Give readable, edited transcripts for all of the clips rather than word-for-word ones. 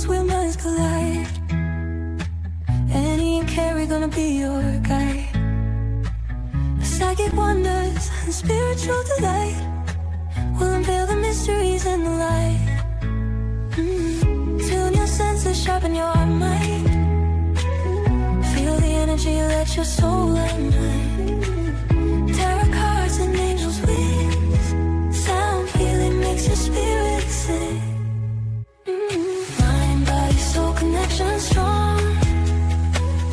points where minds collide. Annie and Kerrie gonna be your guide. Psychic wonders and spiritual delight will unveil the mysteries in the light. Tune your senses, sharpen your mind. Feel the energy, let your soul unwind. Tarot cards and angels' wings. Sound healing makes your spirit sing. Mind, body, soul connection strong.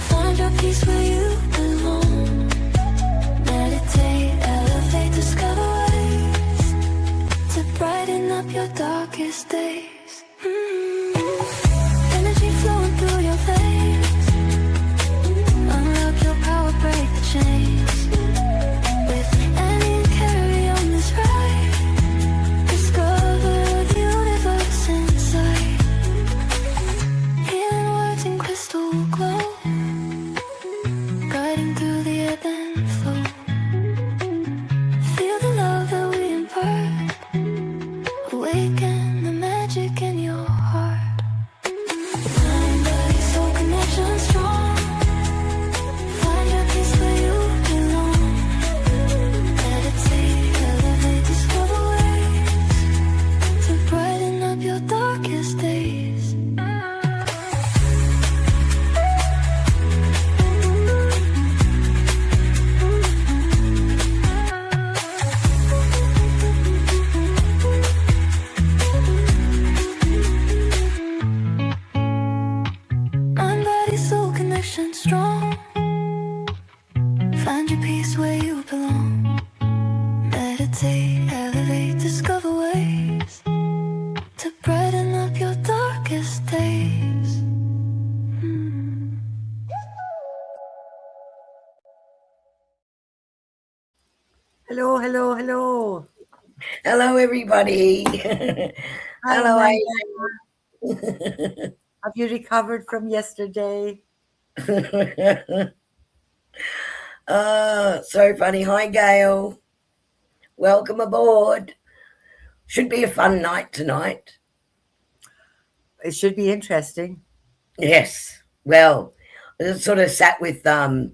Find your peace where you belong. Meditate, elevate, discover ways to brighten up your darkest days. Energy flowing through your veins. Unlock your power, break the chains. With Annie and Kerrie on this ride, discover the universe inside. Healing words in crystal glow, guiding through the ebb and flow. Feel the love that we impart, awaken the magic in your heart. Mind, body, soul connection strong. Find your peace where you belong. Meditate, elevate, discover ways to brighten up your darkest days. Mind, body, soul connection strong. Find your peace where you belong. Meditate, elevate, discover ways to brighten up your darkest days. Hello, hello, hello. Hello, everybody. Hi, Hello, Amanda. Have you recovered from yesterday? So funny. Hi, Gail. Welcome aboard. Should be a fun night tonight. It should be interesting. Yes. Well, I just sort of sat with the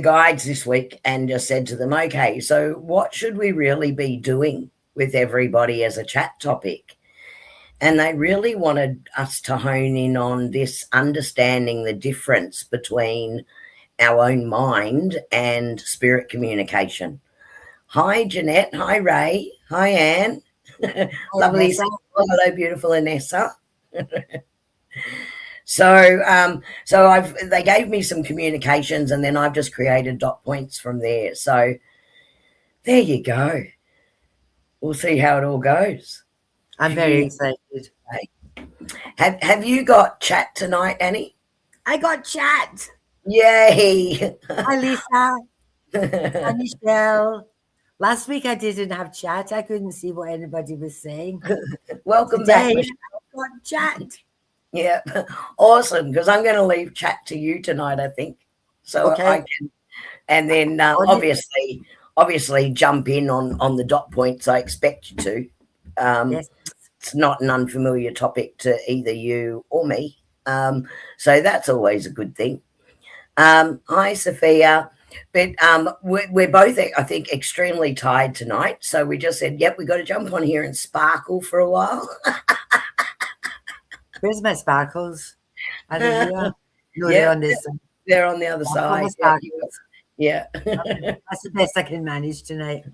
guides this week and just said to them, okay, so what should we really be doing with everybody as a chat topic? And they really wanted us to hone in on this, understanding the difference between our own mind and spirit communication. Hi, Jeanette. Hi, Ray. Hi, Anne. Lovely. Hello, beautiful Anessa. So they gave me some communications, and then I've just created dot points from there. So there you go. We'll see how it all goes. I'm very excited. Have you got chat tonight, Annie? I got chat. Yay! Hi, Lisa. Hi, Michelle. Last week I didn't have chat. I couldn't see what anybody was saying. Welcome Today, back. I've got chat. Yeah, awesome. Because I'm going to leave chat to you tonight, I think. So Okay. I can, and then obviously jump in on the dot points. I expect you to. Yes. It's not an unfamiliar topic to either you or me. So that's always a good thing. Hi, Sophia. But we're both, I think, extremely tired tonight. So we just said, yep, we got to jump on here and sparkle for a while. Where's my sparkles? Are they here? No, they're on this. They're on the other side. Yeah. That's the best I can manage tonight.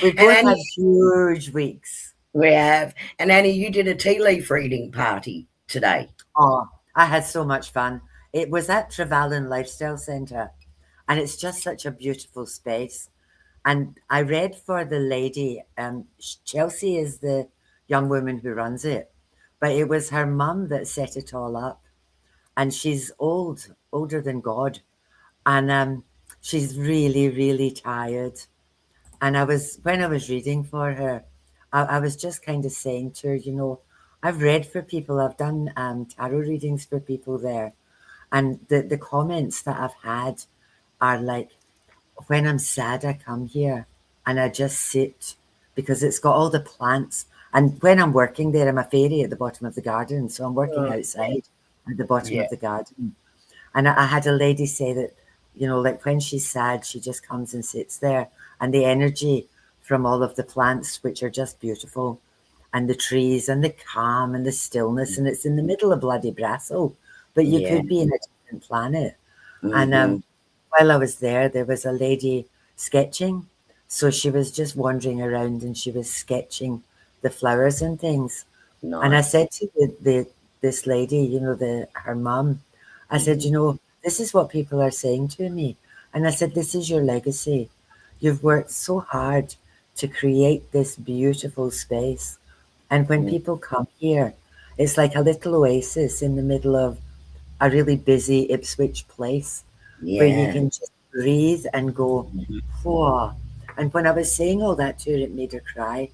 We both had huge weeks. We have. And Annie, you did a tea leaf reading party today. Oh, I had so much fun. It was at Trevelyan Lifestyle Centre, and it's just such a beautiful space. And I read for the lady, Chelsea is the young woman who runs it, but it was her mum that set it all up. And she's older than God. And she's really, really tired. And when I was reading for her, I was just kind of saying to her, you know, I've read for people, I've done tarot readings for people there. And the comments that I've had are like, when I'm sad, I come here and I just sit because it's got all the plants And when I'm working there, I'm a fairy at the bottom of the garden. So I'm working Oh, outside at the bottom yeah, of the garden. And I had a lady say that, you know, like when she's sad, she just comes and sits there. And the energy from all of the plants, which are just beautiful, and the trees and the calm and the stillness, and it's in the middle of bloody Brasso, but you yeah. could be in a different planet. And Mm-hmm. while I was there was a lady sketching. So she was just wandering around and she was sketching the flowers and things. And I Nice. said to this lady, you know, her mum, I said, Mm-hmm. you know, this is what people are saying to me. And I said, this is your legacy. You've worked so hard to create this beautiful space. And when people come here, it's like a little oasis in the middle of a really busy Ipswich place where you Yeah. can just breathe and go, whoa. And when I was saying all that to her, it made her cry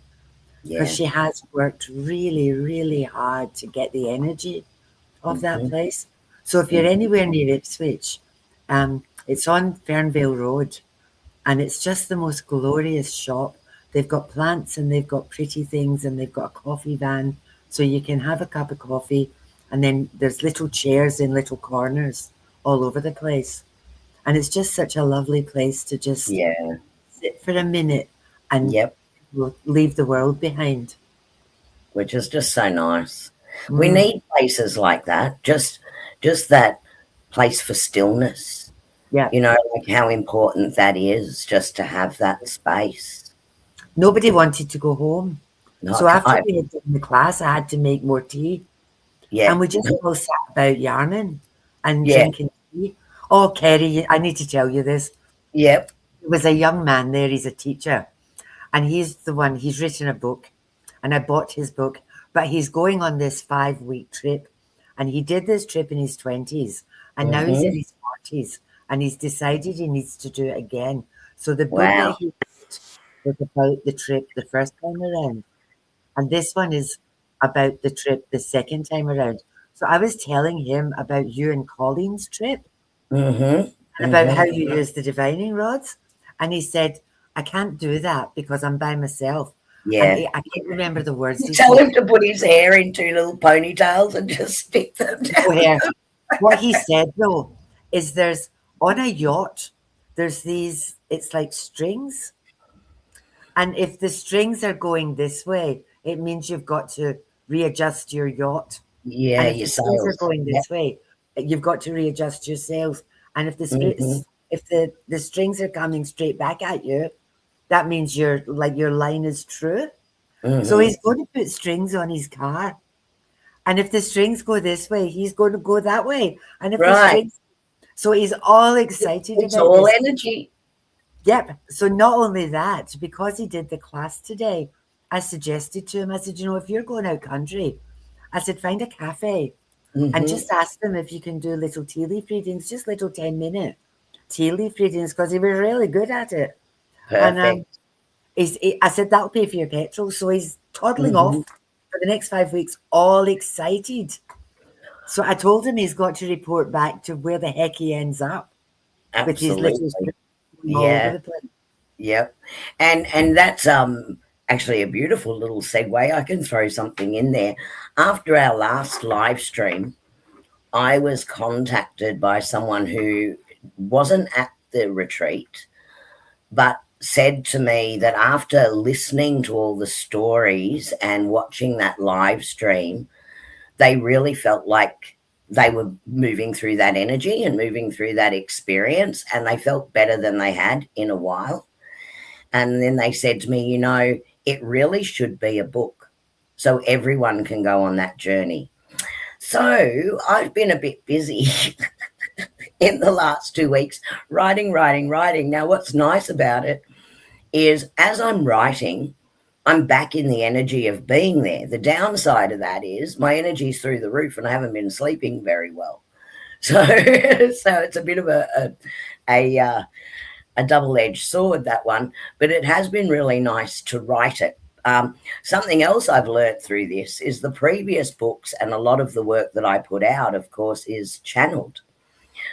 because Yeah. she has worked really, really hard to get the energy of that Mm-hmm. place. So if you're Mm-hmm. anywhere near Ipswich, it's on Fernvale Road and it's just the most glorious shop. They've got plants and they've got pretty things and they've got a coffee van so you can have a cup of coffee and then there's little chairs in little corners all over the place. And it's just such a lovely place to just Yeah. sit for a minute and Yep. leave the world behind. Which is just so nice. We Mm, need places like that. Just that place for stillness. yeah. You know, like how important that is just to have that space. Nobody wanted to go home. No, So after I we had done the class, I had to make more tea. yeah. And we just all sat about yarning and Yeah. drinking tea. Oh, Kerry, I need to tell you this. Yep. There was a young man there, he's a teacher, and he's written a book, and I bought his book, but he's going on this 5 week trip. And he did this trip in his 20s, and now he's in Mm-hmm. his 40s, and he's decided he needs to do it again. So the book that Wow. he wrote was about the trip the first time around. And this one is about the trip the second time around. So I was telling him about you and Colleen's trip Mm-hmm. and about Mm-hmm. how you use the divining rods. And he said, I can't do that because I'm by myself. And Yeah. I can't remember the words he Tell said. him to put his hair in two little ponytails and just stick them No down. hair. What he said though is there's on a yacht, there's these, it's like strings. And if the strings are going this way, it means you've got to readjust your yacht. Yeah, And if your the strings are sails. going Yep. this way, you've got to readjust your sails. And if Mm-hmm. the strings are coming straight back at you, that means your line is true. So Mm-hmm. he's going to put strings on his car. And if the strings go this way, he's going to go that way. And if the Right. strings so he's all excited It's about all this. energy. Yep. So not only that, because he did the class today, I suggested to him, I said, you know, if you're going out country, I said, find a cafe and Mm-hmm. just ask them if you can do little tea leaf readings, just little 10-minute tea leaf readings, because he was really good at it. And Perfect. I said, that'll pay for your petrol. So he's toddling Mm-hmm. off for the next 5 weeks, all excited. So I told him he's got to report back to where the heck he ends up with his little Absolutely. strips going all over Yeah. the place. Yep. And that's actually a beautiful little segue. I can throw something in there. After our last live stream, I was contacted by someone who wasn't at the retreat, but said to me that after listening to all the stories and watching that live stream, they really felt like they were moving through that energy and moving through that experience, and they felt better than they had in a while. And then they said to me, you know, it really should be a book so everyone can go on that journey. So I've been a bit busy in the last 2 weeks writing, writing, writing. Now, what's nice about it is as I'm writing, I'm back in the energy of being there. The downside of that is my energy's through the roof and I haven't been sleeping very well. So, so it's a bit of a a double-edged sword, that one, but it has been really nice to write it. Something else I've learnt through this is the previous books and a lot of the work that I put out, of course, is channeled.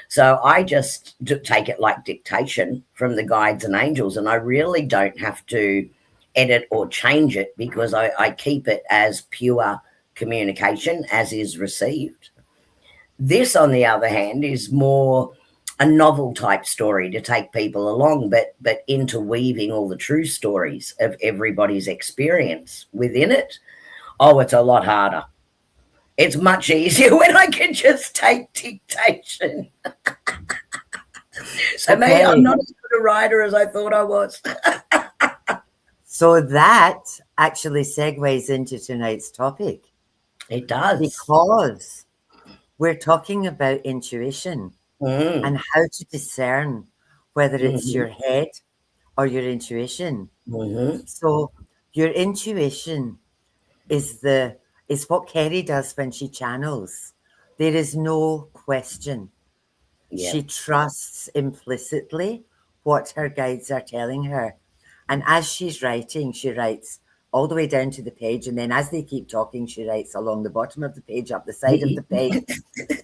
So I just take it like dictation from the guides and angels, and I really don't have to edit or change it because I keep it as pure communication as is received. This, on the other hand, is more a novel type story to take people along, but interweaving all the true stories of everybody's experience within it. Oh, it's a lot harder. It's much easier when I can just take dictation. So maybe I'm Okay. not as good a writer as I thought I was. So that actually segues into tonight's topic It does. because we're talking about intuition Mm, and how to discern whether it's mhm, your head or your intuition. mhm. So your intuition is the is what Kerrie does when she channels. There is no question. Yeah. She trusts implicitly what her guides are telling her. And as she's writing, she writes all the way down to the page. And then as they keep talking, she writes along the bottom of the page, up the side of the page,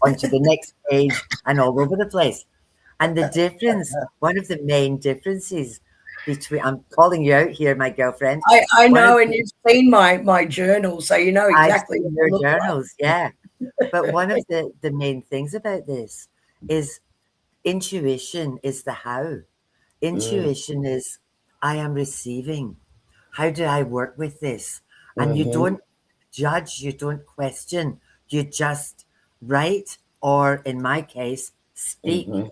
onto the next page, and all over the place. And the difference, one of the main differences between, I'm calling you out here, my girlfriend. I One of know, and you've seen my journal, so you know I've exactly what seen I your look journals, yeah. But one of the main things about this is intuition is the how. like. Mm, Intuition is I am receiving. How do I work with this? And you mhm, don't judge, you don't question, you just write, or in my case, speak. mhm,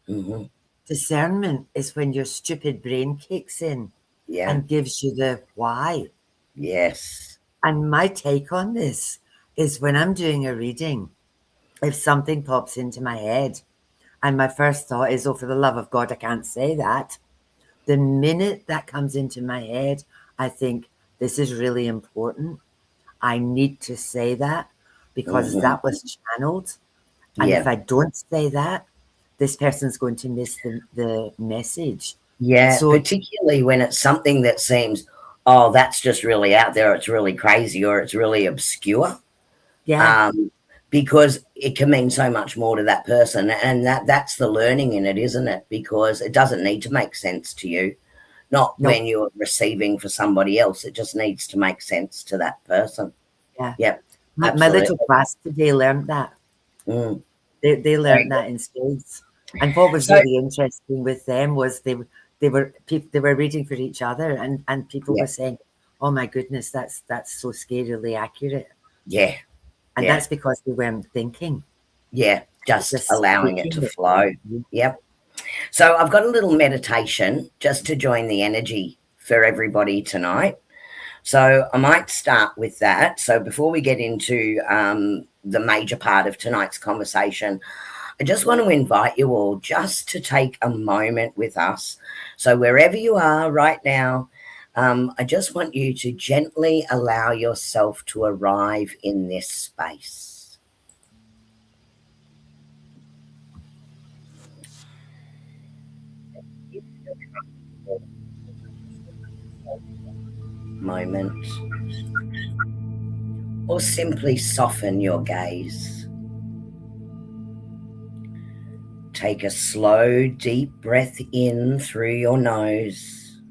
mhm. Discernment is when your stupid brain kicks in Yeah. and gives you the why. Yes. And my take on this is when I'm doing a reading, if something pops into my head and my first thought is, oh, for the love of God, I can't say that. The minute that comes into my head, I think this is really important. I need to say that because Mhm. that was channeled. And if Yeah. I don't say that, this person's going to miss the message. Yeah. So, Particularly when it's something that seems, oh, that's just really out there, it's really crazy, or it's really obscure. yeah, Um, because it can mean so much more to that person. And that's the learning in it, isn't it? Because it doesn't need to make sense to you. Not no, when you're receiving for somebody else. It just needs to make sense to that person. yeah. Yep, My little absolutely. class today learned that. Mm, They very learned good. that in spades. And what was So, really interesting with them was they were reading for each other, and people yeah, were saying, "Oh my goodness, that's so scarily accurate," yeah, and yeah, that's because they weren't thinking; yeah, they were just just allowing it speaking to it. flow. Yep. So, I've got a little meditation just to join the energy for everybody tonight. So, I might start with that. So, before we get into the major part of tonight's conversation, I just want to invite you all just to take a moment with us. So, wherever you are right now, I just want you to gently allow yourself to arrive in this space. Moment, or simply soften your gaze. Take a slow, deep breath in through your nose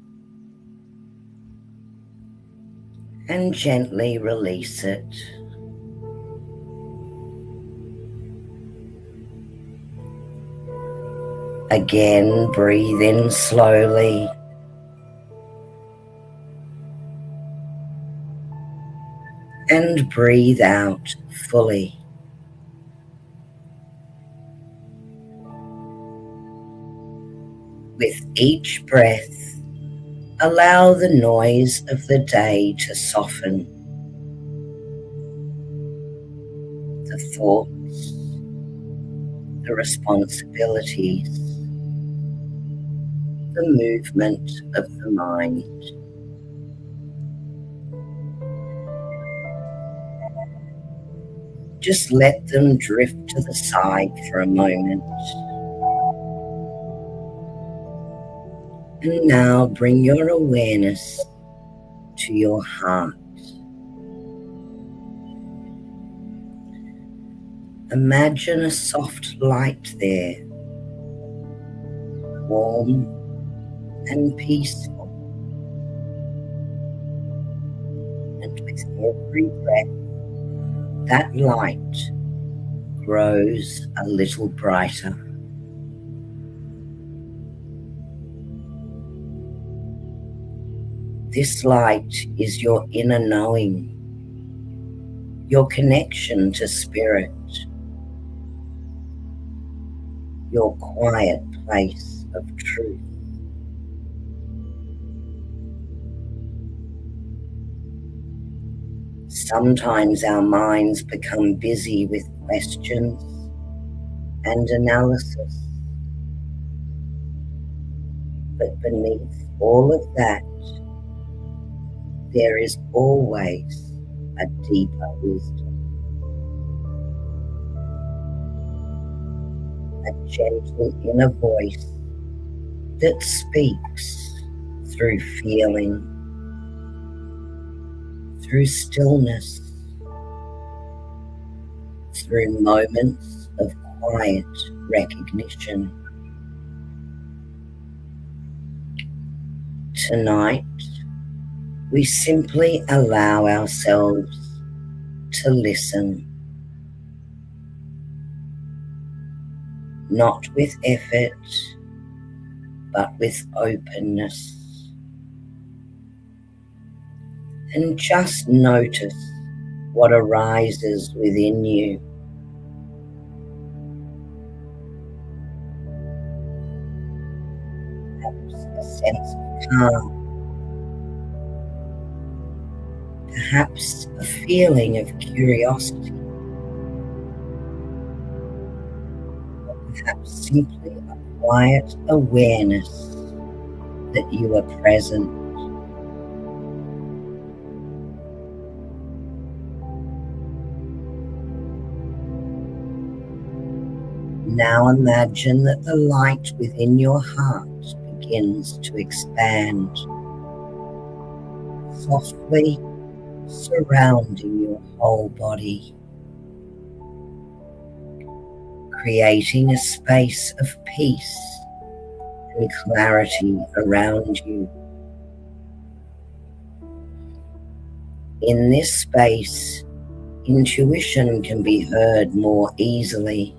and gently release it. Again, breathe in slowly and breathe out fully. With each breath, allow the noise of the day to soften. The thoughts, the responsibilities, the movement of the mind. Just let them drift to the side for a moment. And now bring your awareness to your heart. Imagine a soft light there, warm and peaceful. with every breath, that light grows a little brighter. This light is your inner knowing, your connection to spirit, your quiet place of truth. Sometimes our minds become busy with questions and analysis, but beneath all of that, there is always a deeper wisdom, a gentle inner voice that speaks through feeling, through stillness, through moments of quiet recognition. Tonight, we simply allow ourselves to listen, not with effort, but with openness. And just notice what arises within you. Perhaps a sense of calm, perhaps a feeling of curiosity, or perhaps simply a quiet awareness that you are present. Now imagine that the light within your heart begins to expand, softly surrounding your whole body, creating a space of peace and clarity around you. In this space, intuition can be heard more easily.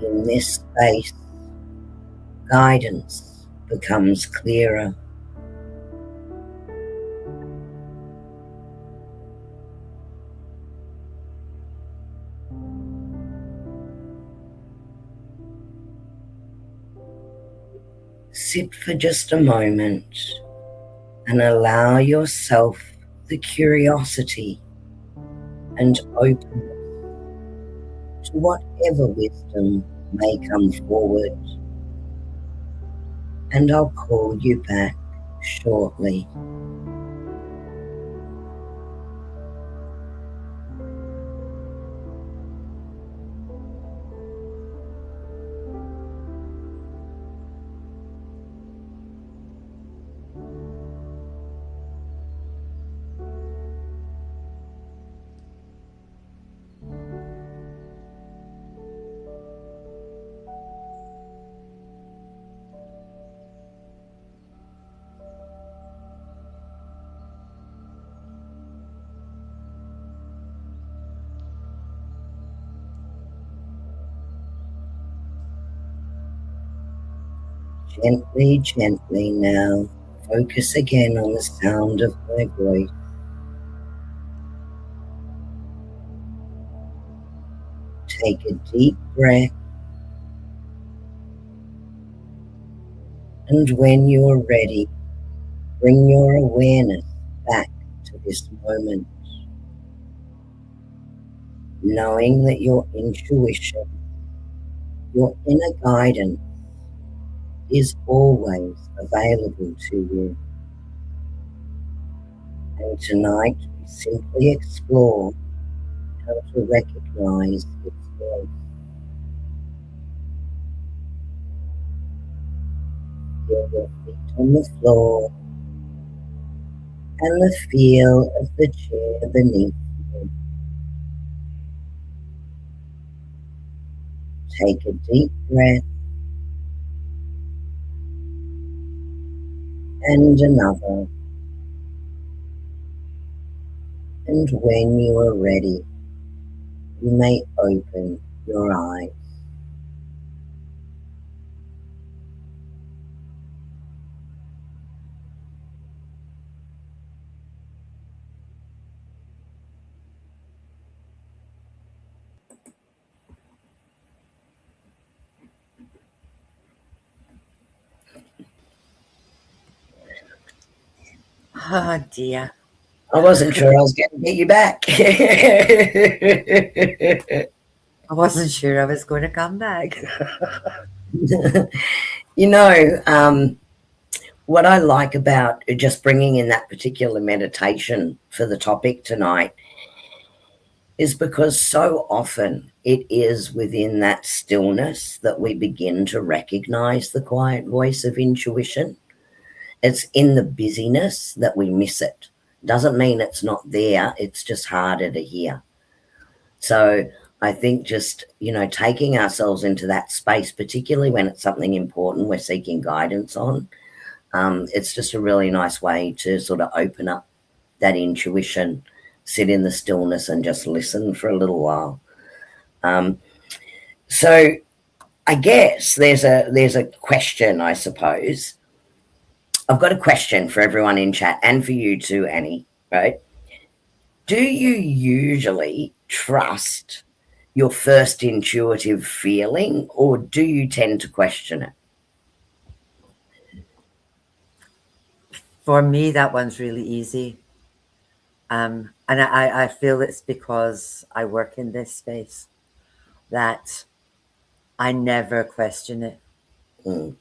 In this space, guidance becomes clearer. Sit for just a moment and allow yourself the curiosity and openness to whatever wisdom may come forward. And I'll call you back shortly. Gently, gently now, focus again on the sound of my voice. Take a deep breath, and when you're ready, bring your awareness back to this moment, knowing that your intuition, your inner guidance is always available to you. And tonight we simply explore how to recognize its voice. Feel your feet on the floor and the feel of the chair beneath you. Take a deep breath and another. And when you are ready, you may open your eyes. Oh dear. I wasn't sure I was going to get you back. I wasn't sure I was going to come back. you know, what I like about just bringing in that particular meditation for the topic tonight is because so often it is within that stillness that we begin to recognize the quiet voice of intuition. It's in the busyness that we miss it. Doesn't mean it's not there, it's just harder to hear. So I think just, taking ourselves into that space, particularly when it's something important we're seeking guidance on, it's just a really nice way to sort of open up that intuition, sit in the stillness and just listen for a little while. So I guess there's a question, I suppose. I've got a question for everyone in chat and for you too, Annie, right? Do you usually trust your first intuitive feeling or do you tend to question it? For me, that one's really easy. And I feel it's because I work in this space that I never question it. Mm.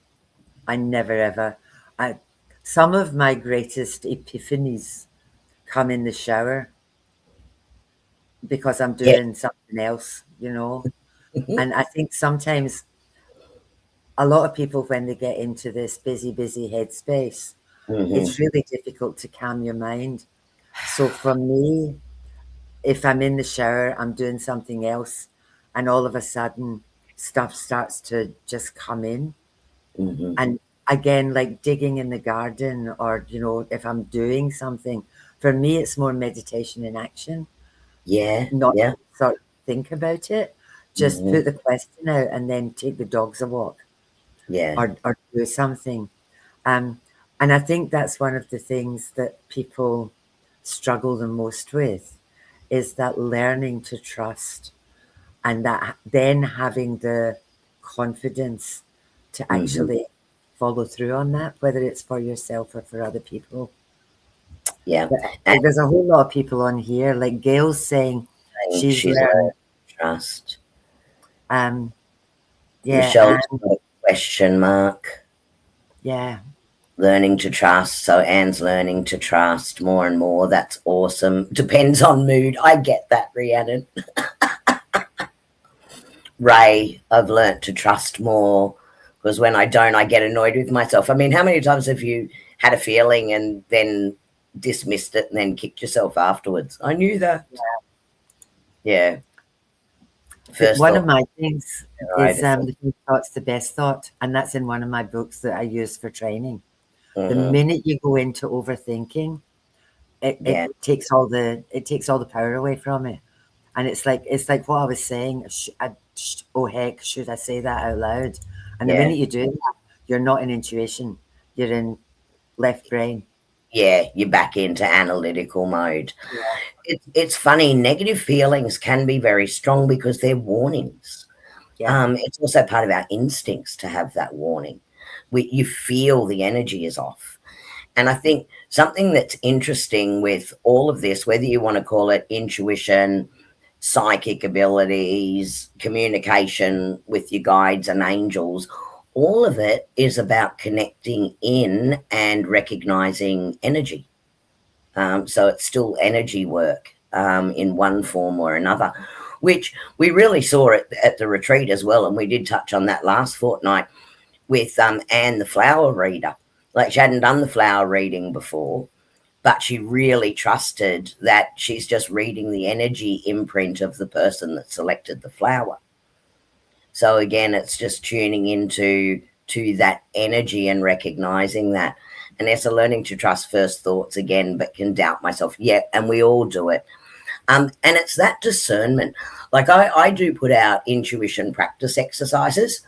I never ever. I, some of my greatest epiphanies come in the shower because I'm Yeah. doing something else, you know. And I think sometimes a lot of people, when they get into this busy headspace, Mm-hmm. it's really difficult to calm your mind. So for me, if I'm in the shower, I'm doing something else, and all of a sudden stuff starts to just come in. Mm-hmm. And again, like digging in the garden, or, if I'm doing something, for me, it's more meditation in action, Yeah. not Yeah. sort of think about it. Just Mm-hmm. put the question out and then take the dogs a walk, Yeah. or do something. Um, and I think that's one of the things that people struggle the most with is that learning to trust, and that then having the confidence to Mm-hmm. actually follow through on that, whether it's for yourself or for other people. Yeah. But And like, there's a whole lot of people on here, like Gail's saying she's she's learned. learned to trust. Um, yeah, Michelle's and got a question mark. yeah, Learning to trust. So Anne's learning to trust more and more. That's awesome. Depends on mood. I get that, Rhiannon. Ray, I've learnt to trust more because when I don't, I get annoyed with myself. I mean, how many times have you had a feeling and then dismissed it and then kicked yourself afterwards? I knew that. Yeah. First one of thought, my things right? is the first thought's the best thought, and that's in one of my books that I use for training. The Mm-hmm. minute you go into overthinking, it Yeah. takes all the power away from it. And it's like what I was saying. Oh heck, should I say that out loud? And the Yeah. minute you do that, you're not in intuition. You're in left brain. Yeah. You're back into analytical mode. Yeah, It's funny. Negative feelings can be very strong because they're warnings. yeah, It's also part of our instincts to have that warning. You feel the energy is off. And I think something that's interesting with all of this, whether you want to call it intuition, psychic abilities, communication with your guides and angels, all of it is about connecting in and recognizing energy. So it's still energy work in one form or another, which we really saw at the retreat as well. And we did touch on that last fortnight with Anne, the flower reader. Like she hadn't done the flower reading before, but she really trusted that she's just reading the energy imprint of the person that selected the flower. So again, it's just tuning into that energy and recognizing that. And it's a learning to trust first thoughts again, but can doubt myself. Yeah, and we all do it. And it's that discernment. Like I do put out intuition practice exercises,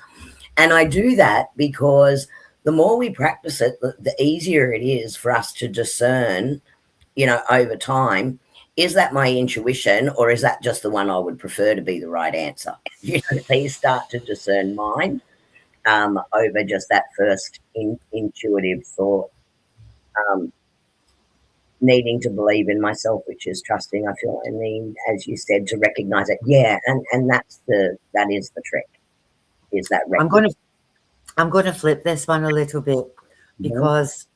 and I do that because the more we practice it, the easier it is for us to discern, over time, is that my intuition or is that just the one I would prefer to be the right answer? So you start to discern mind over just that first intuitive thought. Needing to believe in myself, which is trusting. I feel I need, as you said, to recognize it. Yeah, and that is the trick. Is that I'm gonna flip this one a little bit, because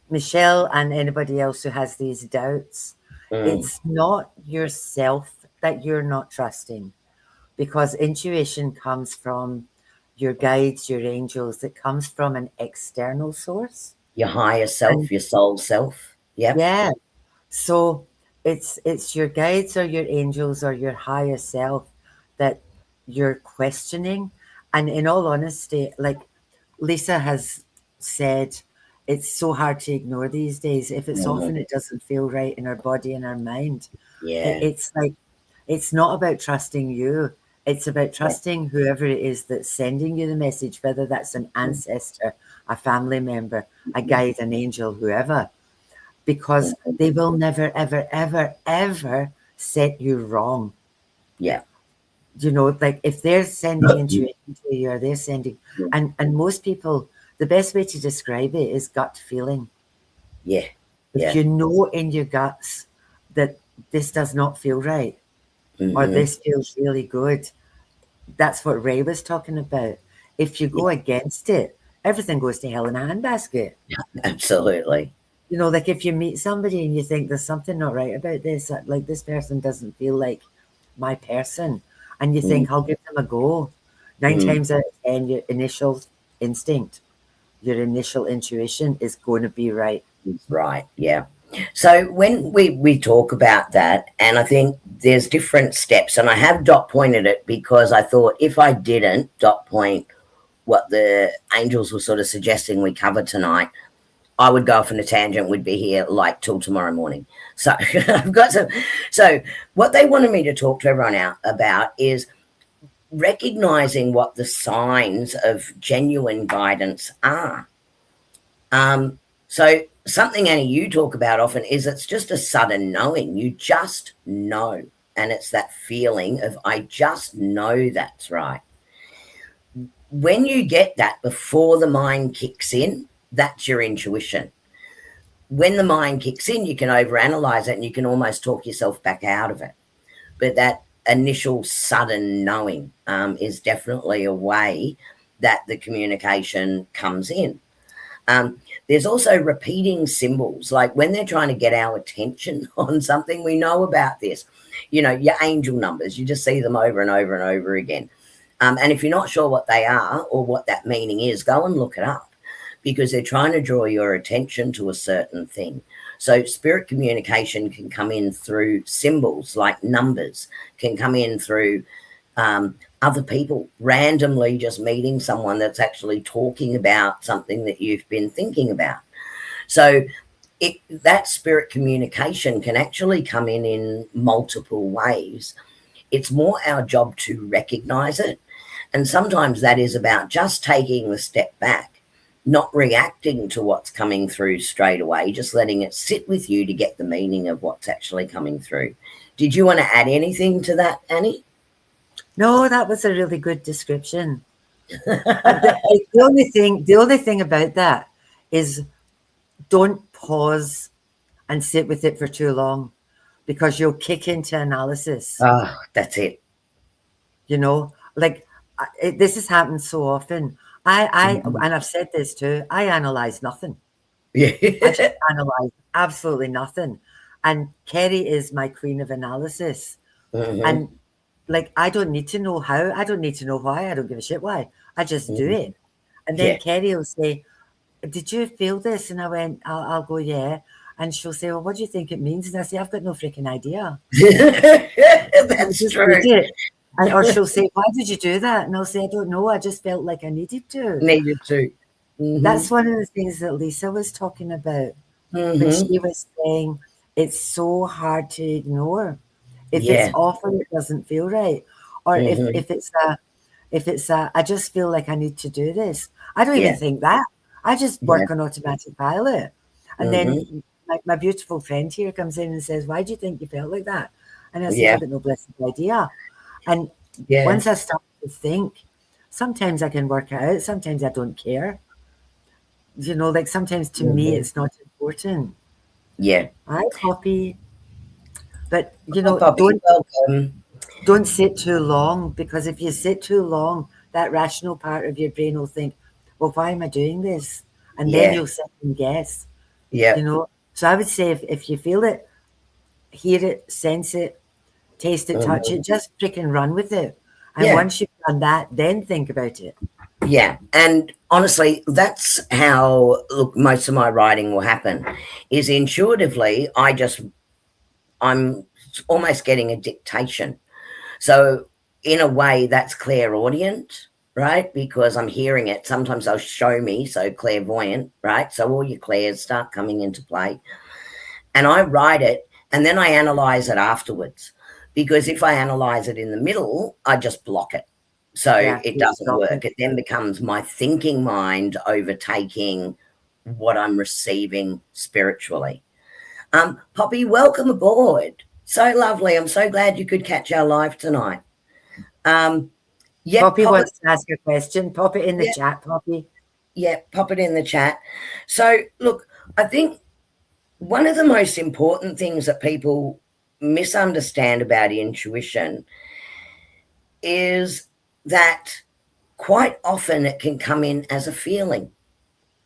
Michelle and anybody else who has these doubts, it's not yourself that you're not trusting, because intuition comes from your guides, your angels. It comes from an external source. your higher self, your soul self? Yep. Yeah. So it's your guides or your angels or your higher self that you're questioning. And in all honesty, like Lisa has said, it's so hard to ignore these days. If it's often it doesn't feel right in our body and our mind. Yeah. It's like, it's not about trusting you. It's about trusting whoever it is that's sending you the message, whether that's an ancestor, a family member, a guide, an angel, whoever, because they will never, ever, ever, ever set you wrong. Yeah. Like if they're sending intuition to you, or they're sending, and most people, the best way to describe it is gut feeling. Yeah. If you know in your guts that this does not feel right, or this feels really good, that's what Ray was talking about. If you go against it, everything goes to hell in a handbasket. Absolutely. Like if you meet somebody and you think there's something not right about this, like this person doesn't feel like my person, and you think I'll give them a go. 9 times out of 10, your initial instinct, your initial intuition is going to be right. Right. Yeah. So when we talk about that, and I think there's different steps, and I have dot pointed it because I thought if I didn't dot point what the angels were sort of suggesting we cover tonight, I would go off on a tangent. We'd be here like till tomorrow morning. So I've got some. So what they wanted me to talk to everyone out about is recognizing what the signs of genuine guidance are. So something, Annie, you talk about often is it's just a sudden knowing. You just know. And it's that feeling of, I just know that's right. When you get that before the mind kicks in, that's your intuition. When the mind kicks in, you can overanalyze it and you can almost talk yourself back out of it. But that initial sudden knowing is definitely a way that the communication comes in. There's also repeating symbols, like when they're trying to get our attention on something. We know about this, your angel numbers, you just see them over and over and over again. And if you're not sure what they are or what that meaning is, go and look it up, because they're trying to draw your attention to a certain thing. So spirit communication can come in through symbols, like numbers, can come in through other people, randomly just meeting someone that's actually talking about something that you've been thinking about. So that spirit communication can actually come in multiple ways. It's more our job to recognize it. And sometimes that is about just taking the step back, not reacting to what's coming through straight away, just letting it sit with you to get the meaning of what's actually coming through. Did you want to add anything to that, Annie? No, that was a really good description. The only thing about that is don't pause and sit with it for too long, because you'll kick into analysis. Oh, that's it. This has happened so often. And I've said this too, I analyze nothing. Yeah. I just analyze absolutely nothing. And Kerrie is my queen of analysis. And I don't need to know how. I don't need to know why. I don't give a shit why. I just do it. And then Kerrie will say, did you feel this? And I went, I'll go, yeah. And she'll say, well, what do you think it means? And I say, I've got no freaking idea. That's true. Or she'll say, why did you do that? And I'll say, I don't know. I just felt like I needed to. Mm-hmm. That's one of the things that Lisa was talking about when Mm-hmm. she was saying it's so hard to ignore. If it's Yeah. off or it doesn't feel right, or Mm-hmm. if it's a I just feel like I need to do this. I don't even Yeah. think that. I just Yeah. work on automatic pilot. And then Mm-hmm. my beautiful friend here comes in and says, "Why do you think you felt like that?" And I say, Yeah. "I've got no blessed idea." And Yeah. once I start to think, sometimes I can work it out, sometimes I don't care. Like sometimes to me Mm-hmm. it's not important. Yeah. I copy, but Hi, Poppy. Welcome. don't sit too long, because if you sit too long, that rational part of your brain will think, well, why am I doing this? And then Yeah. you'll second guess, Yeah. you know. So I would say if you feel it, hear it, sense it, taste it, touch Mm-hmm. it, just freaking run with it. And Yeah. once you've done that, then think about it. Yeah. And honestly, that's how look most of my writing will happen. Is intuitively, I'm almost getting a dictation. So in a way, that's clairaudient, right? Because I'm hearing it. Sometimes they'll show me, so clairvoyant, right? So all your clairs start coming into play. And I write it and then I analyze it afterwards. Because if I analyze it in the middle, I just block it. So Yeah, it you doesn't stop work. it. It then becomes my thinking mind overtaking what I'm receiving spiritually. Poppy, welcome aboard. So lovely. I'm so glad you could catch our live tonight. Um, yeah, Poppy pop it. wants to ask a question. Pop it in the Yeah, chat, Poppy. yeah, pop it in the chat. So, look, I think one of the most important things that people misunderstand about intuition is that quite often it can come in as a feeling,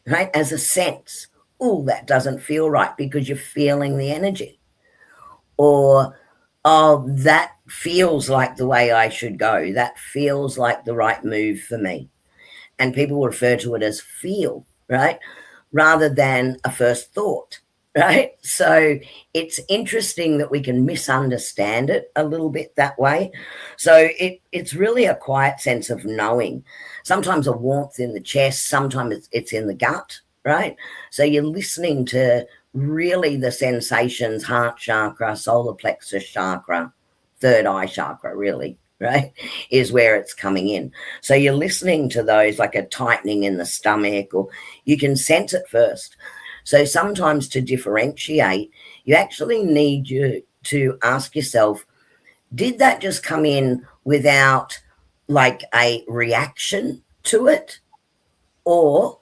right? As a sense. Oh, that doesn't feel right because you're feeling the energy. Or, oh, that feels like the way I should go. That feels like the right move for me. And people refer to it as feel, right? Rather than a first thought, right? So it's interesting that we can misunderstand it a little bit that way. So it's really a quiet sense of knowing. Sometimes a warmth in the chest, sometimes it's in the gut, right? So you're listening to really the sensations, heart chakra, solar plexus chakra, third eye chakra, really, right? Is where it's coming in. So you're listening to those like a tightening in the stomach, or you can sense it first. So sometimes to differentiate, you actually need you to ask yourself, did that just come in without like a reaction to it? Or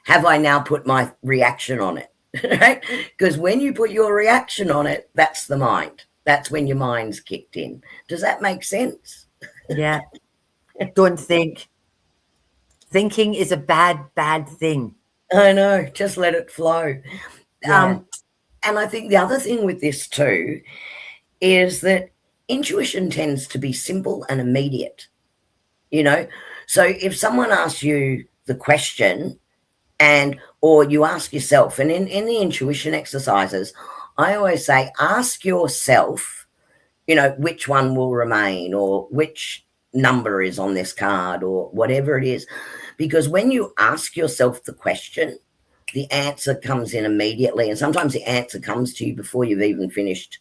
have I now put my reaction on it? Right? Because when you put your reaction on it, that's the mind. That's when your mind's kicked in. Does that make sense? Yeah. Don't think. Thinking is a bad, bad thing. I know, just let it flow. Yeah. Um, and I think the other thing with this too is that intuition tends to be simple and immediate, you know? So if someone asks you the question and or you ask yourself, and in the intuition exercises, I always say, ask yourself, which one will remain or which number is on this card or whatever it is. Because when you ask yourself the question, the answer comes in immediately. And sometimes the answer comes to you before you've even finished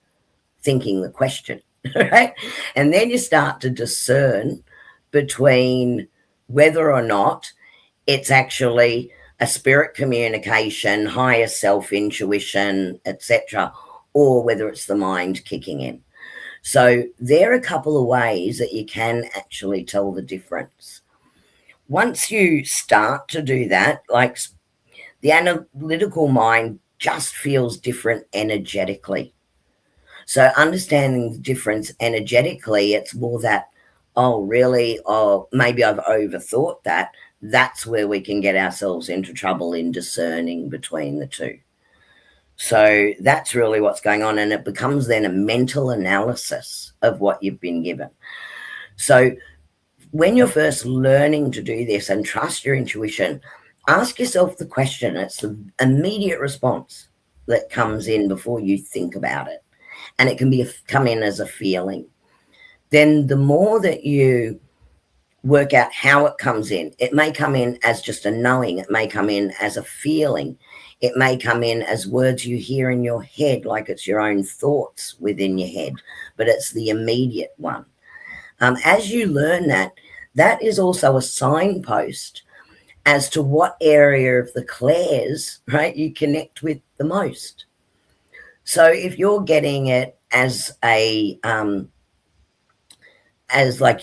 thinking the question, right? And then you start to discern between whether or not it's actually a spirit communication, higher self intuition, etc., or whether it's the mind kicking in. So there are a couple of ways that you can actually tell the difference. Once you start to do that, like the analytical mind just feels different energetically. So understanding the difference energetically, it's more that, oh, really? Oh, maybe I've overthought that. That's where we can get ourselves into trouble in discerning between the two. So that's really what's going on. And it becomes then a mental analysis of what you've been given. So when you're first learning to do this and trust your intuition, ask yourself the question. It's the immediate response that comes in before you think about it. And it can come in as a feeling. Then the more that you work out how it comes in. It may come in as just a knowing. It may come in as a feeling. It may come in as words you hear in your head, like it's your own thoughts within your head, but it's the immediate one. As you learn that, that is also a signpost as to what area of the clairs, right, you connect with the most. So if you're getting it as like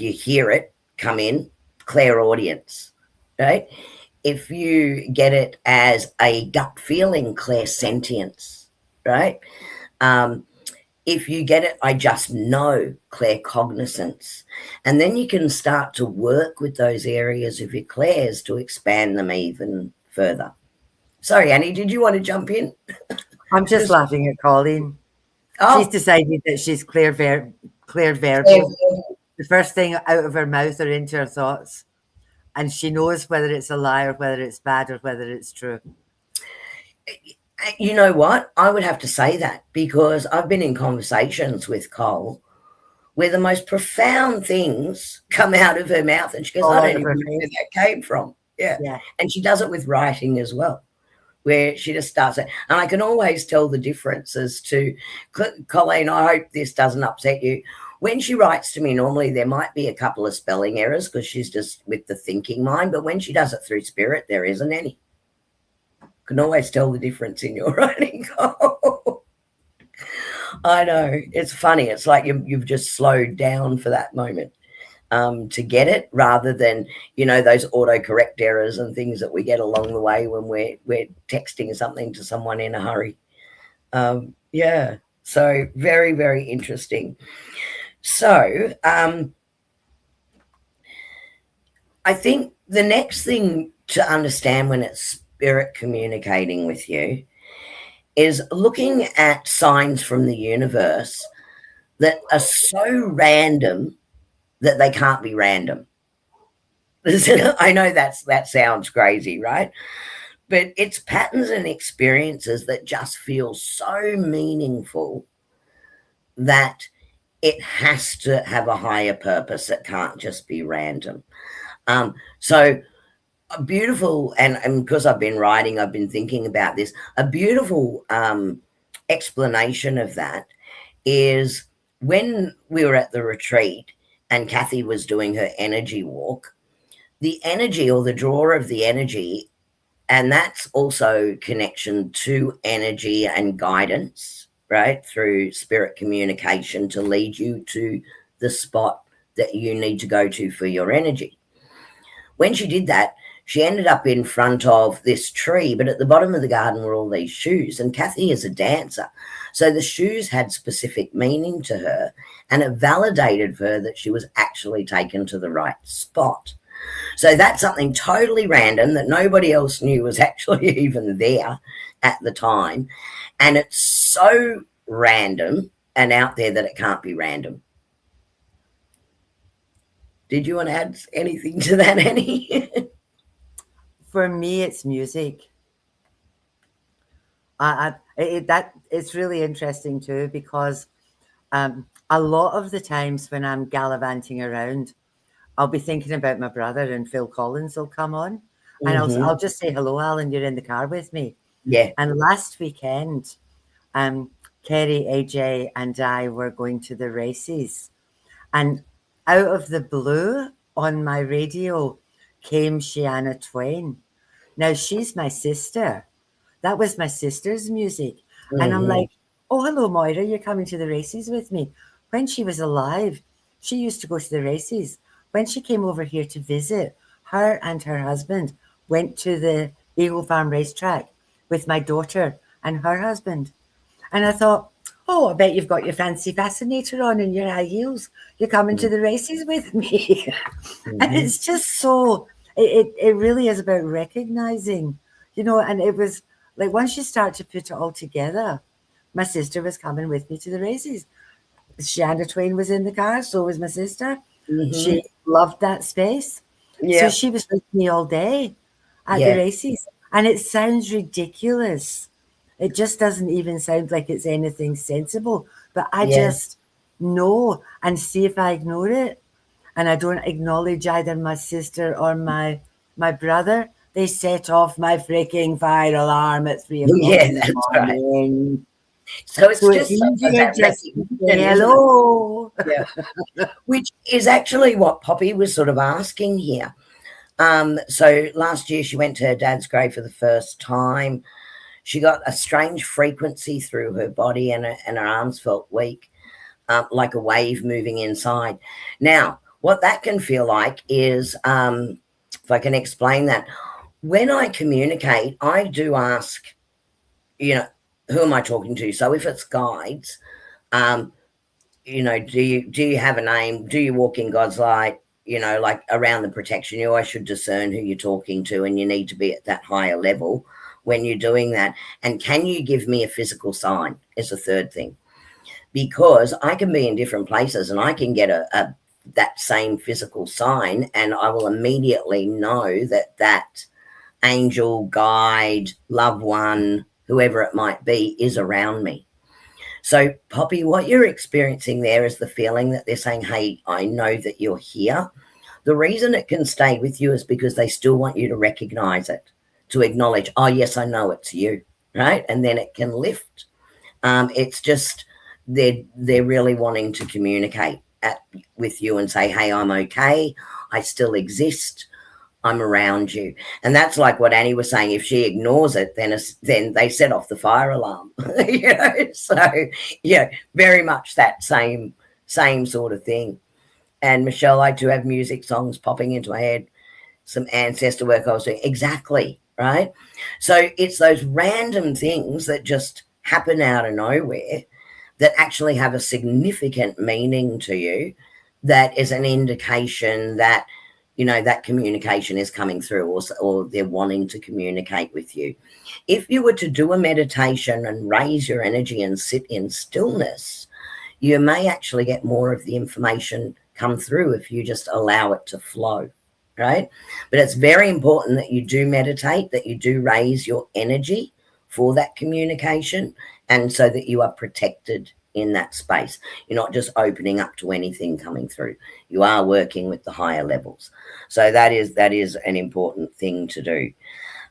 you hear it come in, clairaudience, right? If you get it as a gut feeling, clairsentience, right? If you get it, I just know, claircognizance. And then you can start to work with those areas of your clairs to expand them even further. Sorry, Annie, did you want to jump in? I'm just laughing at Colleen. Oh, She's decided that she's clairverbal. The first thing out of her mouth or into her thoughts. And she knows whether it's a lie or whether it's bad or whether it's true. you know what? I would have to say that because I've been in conversations with Cole where the most profound things come out of her mouth and she goes, I don't even know where that came from. Yeah. And she does it with writing as well, where she just starts it. And I can always tell the differences to Colleen. I hope this doesn't upset you. When she writes to me, normally there might be a couple of spelling errors because she's just with the thinking mind. But when she does it through spirit, there isn't any. Can always tell the difference in your writing. I know. It's funny. It's like you've just slowed down for that moment to get it, rather than, you know, those autocorrect errors and things that we get along the way when we're texting something to someone in a hurry. Yeah. So very, very interesting. So I think the next thing to understand when it's spirit communicating with you is looking at signs from the universe that are so random that they can't be random. I know that sounds crazy, right? But it's patterns and experiences that just feel so meaningful that it has to have a higher purpose. It can't just be random. So a beautiful, and because I've been writing, I've been thinking about this, a beautiful explanation of that is when we were at the retreat and Kathy was doing her energy walk, the energy or the draw of the energy, and that's also connection to energy and guidance, right, through spirit communication to lead you to the spot that you need to go to for your energy. When she did that, she ended up in front of this tree, but at the bottom of the garden were all these shoes, and Kathy is a dancer. So the shoes had specific meaning to her, and it validated for her that she was actually taken to the right spot. So that's something totally random that nobody else knew was actually even there at the time. And it's so random and out there that it can't be random. Did you want to add anything to that, Annie? For me, it's music. It's really interesting too, because a lot of the times when I'm gallivanting around, I'll be thinking about my brother, and Phil Collins will come on, and I'll just say, hello, Alan, you're in the car with me. Yeah. And last weekend, Kerrie, AJ, and I were going to the races, and out of the blue on my radio came Shania Twain. Now, she's my sister. That was my sister's music. And I'm like, oh, hello, Moira, you're coming to the races with me. When she was alive, she used to go to the races. When she came over here to visit, her and her husband went to the Eagle Farm racetrack with my daughter and her husband. And I thought, oh, I bet you've got your fancy fascinator on and your high heels. You're coming to the races with me. And it's just so, it really is about recognizing, you know, and it was like once you start to put it all together, my sister was coming with me to the races. Shania Twain was in the car, so was my sister. She loved that space. So she was with me all day at the races. And it sounds ridiculous. It just doesn't even sound like it's anything sensible. But I just know and see if I ignore it. and I don't acknowledge either my sister or my brother, they set off my freaking fire alarm at 3 o'clock Yeah, in the that's right. morning. So it's So it's just sometimes easier that just to say recognition, isn't it? hello. Yeah. Which is actually what Poppy was sort of asking here. So last year she went to her dad's grave for the first time. She got a strange frequency through her body, and her arms felt weak, like a wave moving inside. Now, what that can feel like is, if I can explain that, when I communicate, I do ask, who am I talking to? So if it's guides, um, do you have a name? Do you walk in God's light? Like around the protection, you always should discern who you're talking to, and you need to be at that higher level when you're doing that. And can you give me a physical sign is the third thing, because I can be in different places and I can get that same physical sign, and I will immediately know that angel, guide, loved one, whoever it might be, is around me. So, Poppy, what you're experiencing there is the feeling that they're saying, hey, I know that you're here. The reason it can stay with you is because they still want you to recognize it, to acknowledge, oh, yes, I know it's you, right? And then it can lift. It's just they're really wanting to communicate with you and say, hey, I'm okay. I still exist. I'm around you. And that's like what Annie was saying. If she ignores it, then they set off the fire alarm. So yeah, very much that same sort of thing. And Michelle, I do have music songs popping into my head, some ancestor work I was doing. Exactly, right? So it's those random things that just happen out of nowhere that actually have a significant meaning to you, that is an indication that that communication is coming through, or they're wanting to communicate with you. If you were to do a meditation and raise your energy and sit in stillness, you may actually get more of the information come through if you just allow it to flow, right? But it's very important that you do meditate, that you do raise your energy for that communication, and so that you are protected in that space. You're not just opening up to anything coming through. You are working with the higher levels. So that is an important thing to do.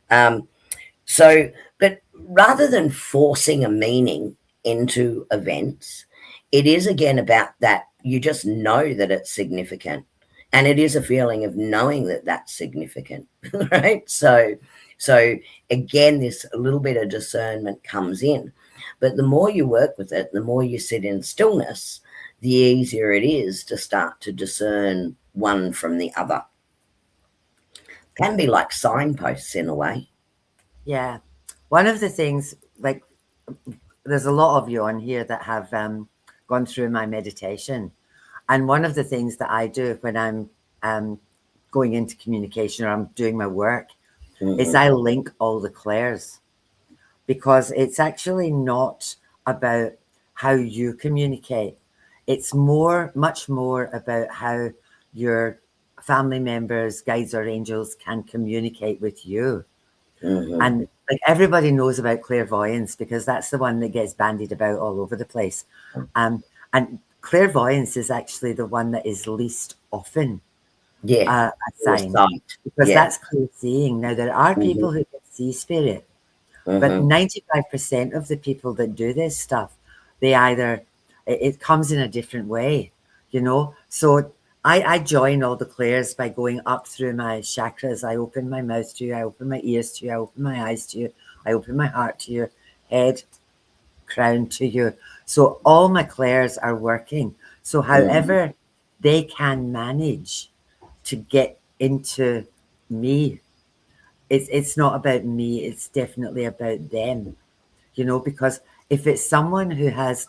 But rather than forcing a meaning into events, it is again about that you just know that it's significant. And it is a feeling of knowing that that's significant, right? So again, this a little bit of discernment comes in. But the more you work with it, the more you sit in stillness, the easier it is to start to discern one from the other. Can be like signposts in a way. Yeah. One of the things, like, there's a lot of you on here that have gone through my meditation. And one of the things that I do when I'm going into communication or I'm doing my work is I link all the clairs, because it's actually not about how you communicate. It's much more about how your family members, guides or angels can communicate with you. And like everybody knows about clairvoyance, because that's the one that gets bandied about all over the place. And clairvoyance is actually the one that is least often assigned, because that's clear seeing. Now, there are people who can see spirit, but 95% of the people that do this stuff, they either, it comes in a different way, So I join all the clairs by going up through my chakras. I open my mouth to you, I open my ears to you, I open my eyes to you, I open my heart to you, head, crown to you. So all my clairs are working. So however they can manage to get into me, it's not about me, it's definitely about them, because if it's someone who has,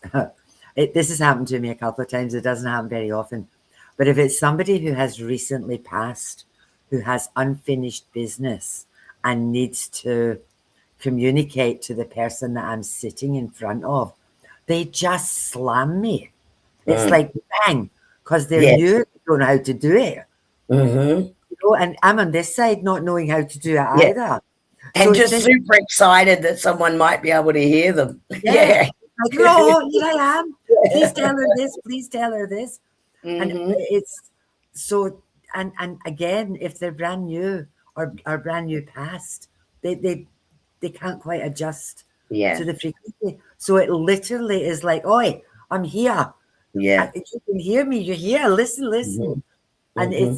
this has happened to me a couple of times, it doesn't happen very often, but if it's somebody who has recently passed, who has unfinished business and needs to communicate to the person that I'm sitting in front of, they just slam me. It's like bang, because they're new, they don't know how to do it. And I'm on this side not knowing how to do it either. And so just super excited that someone might be able to hear them. Yeah. Like, oh, here I am. Please tell her this. Please tell her this. And So, and again, if they're brand new or are brand new past, they can't quite adjust Yeah. to the frequency. So it literally is like, oi, I'm here. Yeah. You can hear me. You're here. Listen, Hmm. listen. And Hmm.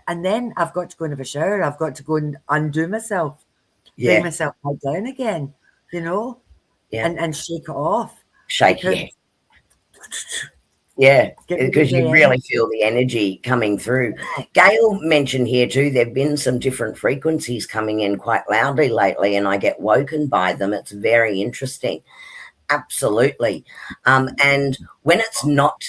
and then I've got to go and have a shower. I've got to go and undo myself, bring Yeah. myself back down again, you know, Yeah. and shake it off Shake. because Yeah. Yeah, get rid of because the you really energy. feel the energy coming through. Gail mentioned here too, there have been some different frequencies coming in quite loudly lately, and I get woken by them. It's very interesting. Absolutely. And when it's not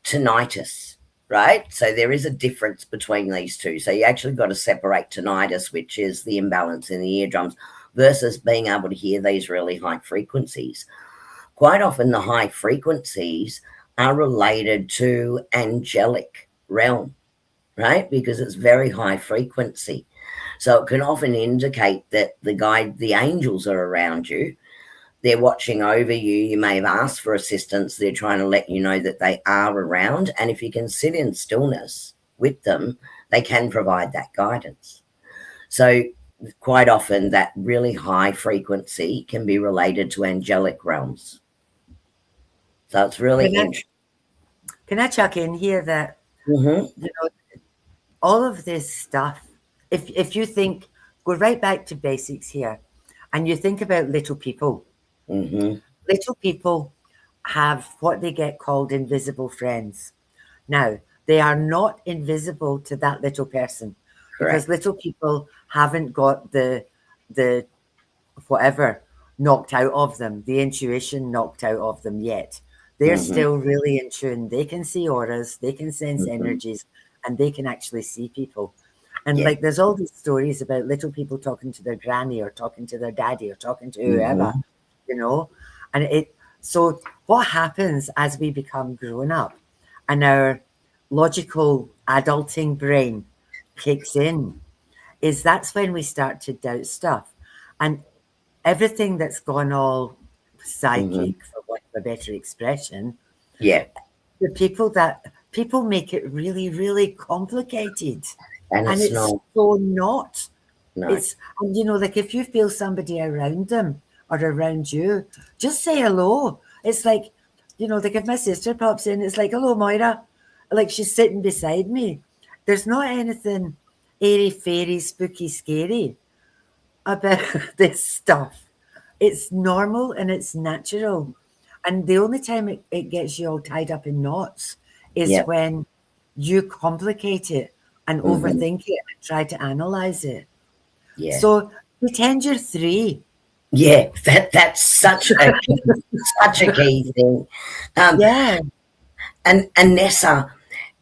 tinnitus, right? So there is a difference between these two. So you actually got to separate tinnitus, which is the imbalance in the eardrums, versus being able to hear these really high frequencies. Quite often, the high frequencies are related to angelic realm, right? Because it's very high frequency. So it can often indicate that the angels are around you. They're watching over you. You may have asked for assistance. They're trying to let you know that they are around. And if you can sit in stillness with them, they can provide that guidance. So quite often, that really high frequency can be related to angelic realms. So it's really Can I, interesting. can I chuck in here that, Hmm. you know, all of this stuff, if you think, go right back to basics here, and you think about Hmm. little people have what they get called invisible friends. Now, they are not invisible to that little person because Correct. little people haven't got the whatever knocked out of them, the intuition knocked out of them yet. They're Hmm. still really in tune. They can see auras, they can sense Hmm. energies, and they can actually see people. And Yeah. like there's all these stories about little people talking to their granny or talking to their daddy or talking to whoever, Hmm. you know. And it so what happens as we become grown up and our logical adulting brain kicks in is that's when we start to doubt stuff. And everything that's gone all Hmm. psychic, for want of a better expression, Yeah. the people make it really, really complicated. And And it's it's not, so not. no. It's, and you know, like if you feel somebody around them or around you, just say hello. It's like, you know, like if my sister pops in, it's like, hello, Moira. Like she's sitting beside me. There's not anything airy, fairy, spooky, scary about this stuff. It's normal and it's natural. And the only time it gets you all tied up in knots is Yeah. when you complicate it and Hmm. overthink it and try to analyze it. Yeah. So pretend you're three. Yeah. That's such a key thing. Um, Yeah. and Nessa,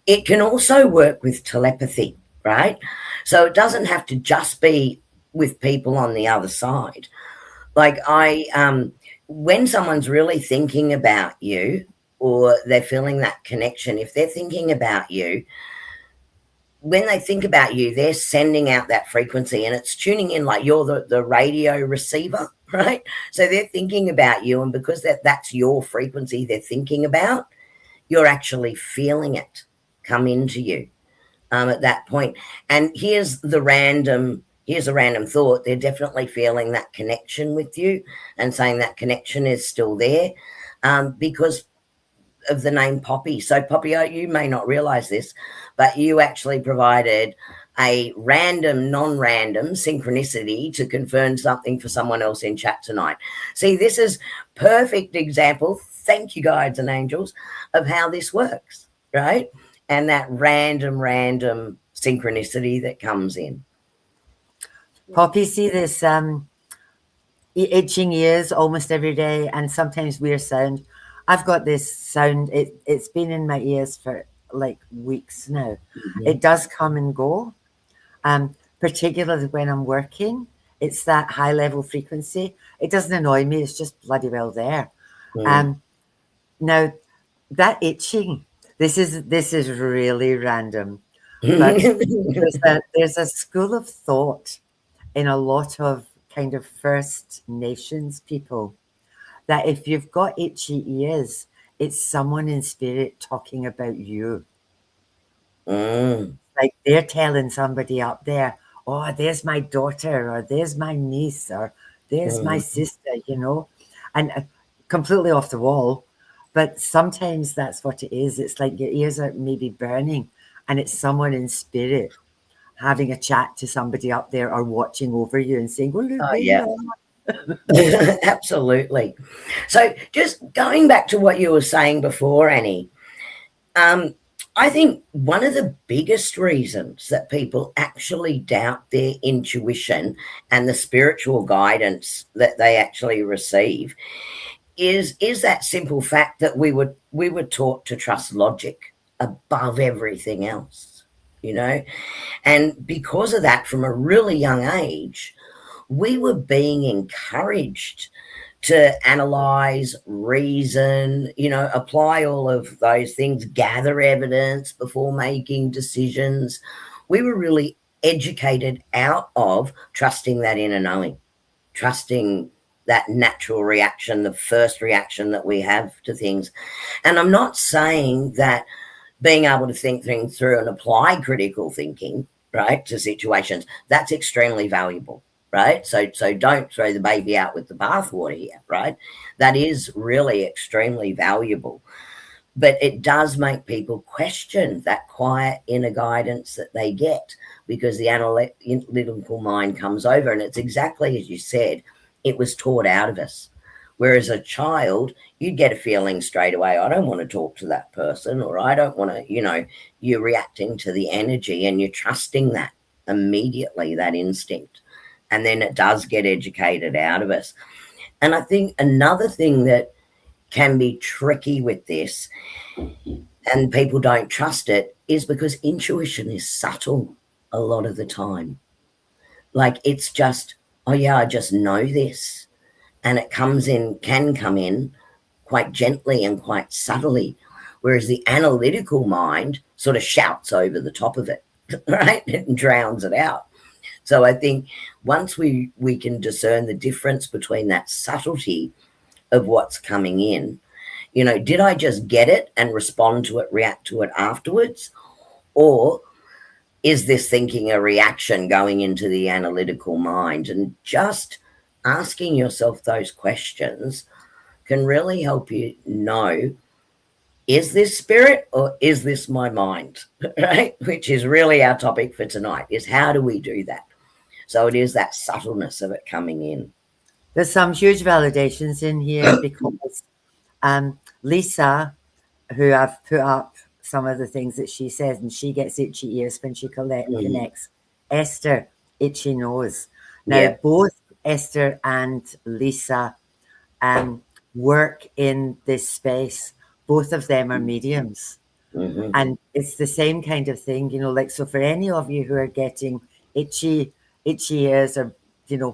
it can also work with telepathy, right? So it doesn't have to just be with people on the other side. Like when someone's really thinking about you or they're feeling that connection, if they're thinking about you, when they think about you, they're sending out that frequency and it's tuning in like you're the radio receiver, right? So they're thinking about you, and because that's your frequency they're thinking about, you're actually feeling it come into you at that point. And here's a random thought. They're definitely feeling that connection with you and saying that connection is still there, because of the name Poppy. So, Poppy, you may not realize this, but you actually provided a random, non random synchronicity to confirm something for someone else in chat tonight. See, this is perfect example. Thank you, guides and angels, of how this works, right? And that random synchronicity that comes in. Poppy, see this itching ears almost every day and sometimes weird sound. I've got this sound, it's been in my ears for like weeks now. Mhm. It does come and go, particularly when I'm working. It's that high level frequency. It doesn't annoy me, it's just bloody well there. Mm. Um, Now, that itching, this is really random, but there's a school of thought in a lot of kind of First Nations people that if you've got itchy ears, it's someone in spirit talking about you. Like they're telling somebody up there, oh, there's my daughter, or there's my niece, or there's my mm. sister, and completely off the wall. But sometimes that's what it is. It's like your ears are maybe burning, and it's someone in spirit having a chat to somebody up there or watching over you and saying, oh, look, Oh, there yeah. you Absolutely. So just going back to what you were saying before, Annie, um, I think one of the biggest reasons that people actually doubt their intuition and the spiritual guidance that they actually receive is that simple fact that we were taught to trust logic above everything else, you know? And because of that, from a really young age, we were being encouraged to analyze, reason, apply all of those things, gather evidence before making decisions. We were really educated out of trusting that inner knowing, trusting that natural reaction, the first reaction that we have to things. And I'm not saying that being able to think things through and apply critical thinking, right, to situations, that's extremely valuable, right? So don't throw the baby out with the bathwater here, right? That is really extremely valuable. But it does make people question that quiet inner guidance that they get because the analytical mind comes over. And it's exactly as you said, it was taught out of us. Whereas a child, you'd get a feeling straight away, I don't want to talk to that person, or I don't want to, you're reacting to the energy and you're trusting that immediately, that instinct. And then it does get educated out of us. And I think another thing that can be tricky with this and people don't trust it is because intuition is subtle a lot of the time. Like it's just, oh yeah, I just know this. And it can come in quite gently and quite subtly. Whereas the analytical mind sort of shouts over the top of it, right? And drowns it out. So I think once we can discern the difference between that subtlety of what's coming in, did I just get it and respond to it, react to it afterwards? Or is this thinking a reaction going into the analytical mind? And just asking yourself those questions can really help you know, is this spirit or is this my mind? Right? Which is really our topic for tonight, is how do we do that? So it is that subtleness of it coming in. There's some huge validations in here because Lisa, who I've put up some of the things that she says, and she gets itchy ears when she connects. Esther, itchy nose. Now, Yeah. both Esther and Lisa work in this space. Both of them are mediums. Mm-hmm. And it's the same kind of thing, like, so for any of you who are getting itchy ears or,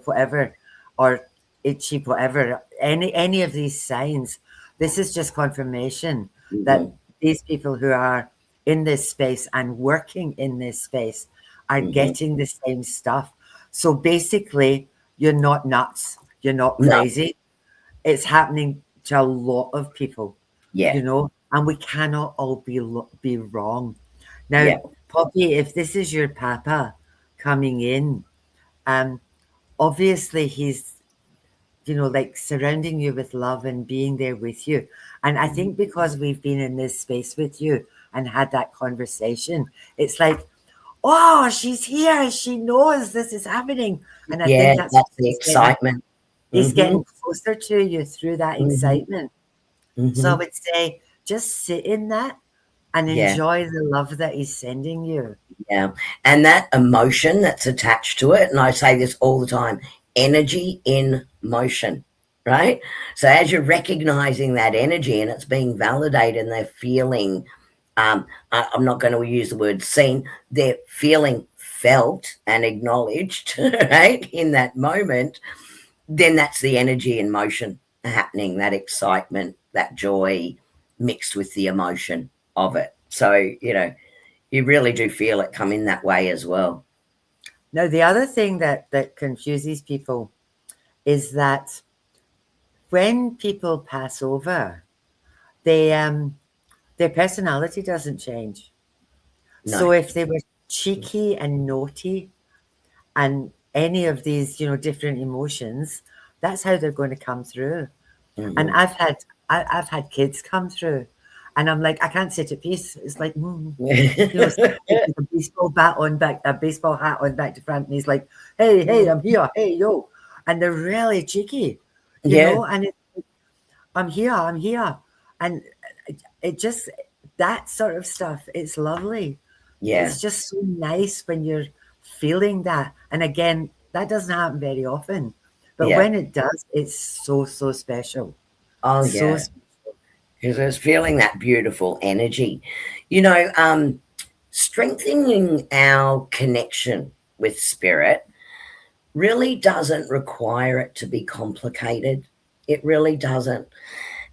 whatever, or itchy, whatever, any of these signs, this is just confirmation that these people who are in this space and working in this space are getting the same stuff. So basically, you're not nuts. You're not No. crazy. It's happening to a lot of people, Yeah. And we cannot all be wrong. Now, Yeah. Poppy, if this is your papa coming in, obviously he's, like surrounding you with love and being there with you. And I think because we've been in this space with you and had that conversation, it's like, oh, she's here. She knows this is happening. And I Yeah, think that's that's the excitement. he's Mm-hmm. getting closer to you through that excitement. So I Mm-hmm. would say just sit in that and Yeah. enjoy the love that he's sending you. Yeah. And that emotion that's attached to it, and I say this all the time, energy in motion, right? So as you're recognizing that energy and it's being validated and they're feeling, I'm not going to use the word seen, they're feeling felt and acknowledged, right, in that moment, then that's the energy in motion happening, that excitement, that joy mixed with the emotion of it. So, you really do feel it come in that way as well. Now, the other thing that confuses people is that when people pass over, they their personality doesn't change. No. So if they were cheeky and naughty and any of these, different emotions, that's how they're going to come through. And Hmm. I've had kids come through, and I'm like, I can't sit at peace. It's like, with a baseball bat on back, a baseball hat on back to front, and he's like, hey, hey, I'm here, hey, yo, and they're really cheeky, Yeah. and I'm here, and it just that sort of stuff. It's lovely. Yeah. It's just so nice when you're feeling that. And again, that doesn't happen very often. But Yeah. when it does, it's so, so special. Oh, So, yeah. Because I was feeling that beautiful energy. You know, strengthening our connection with spirit really doesn't require it to be complicated. It really doesn't.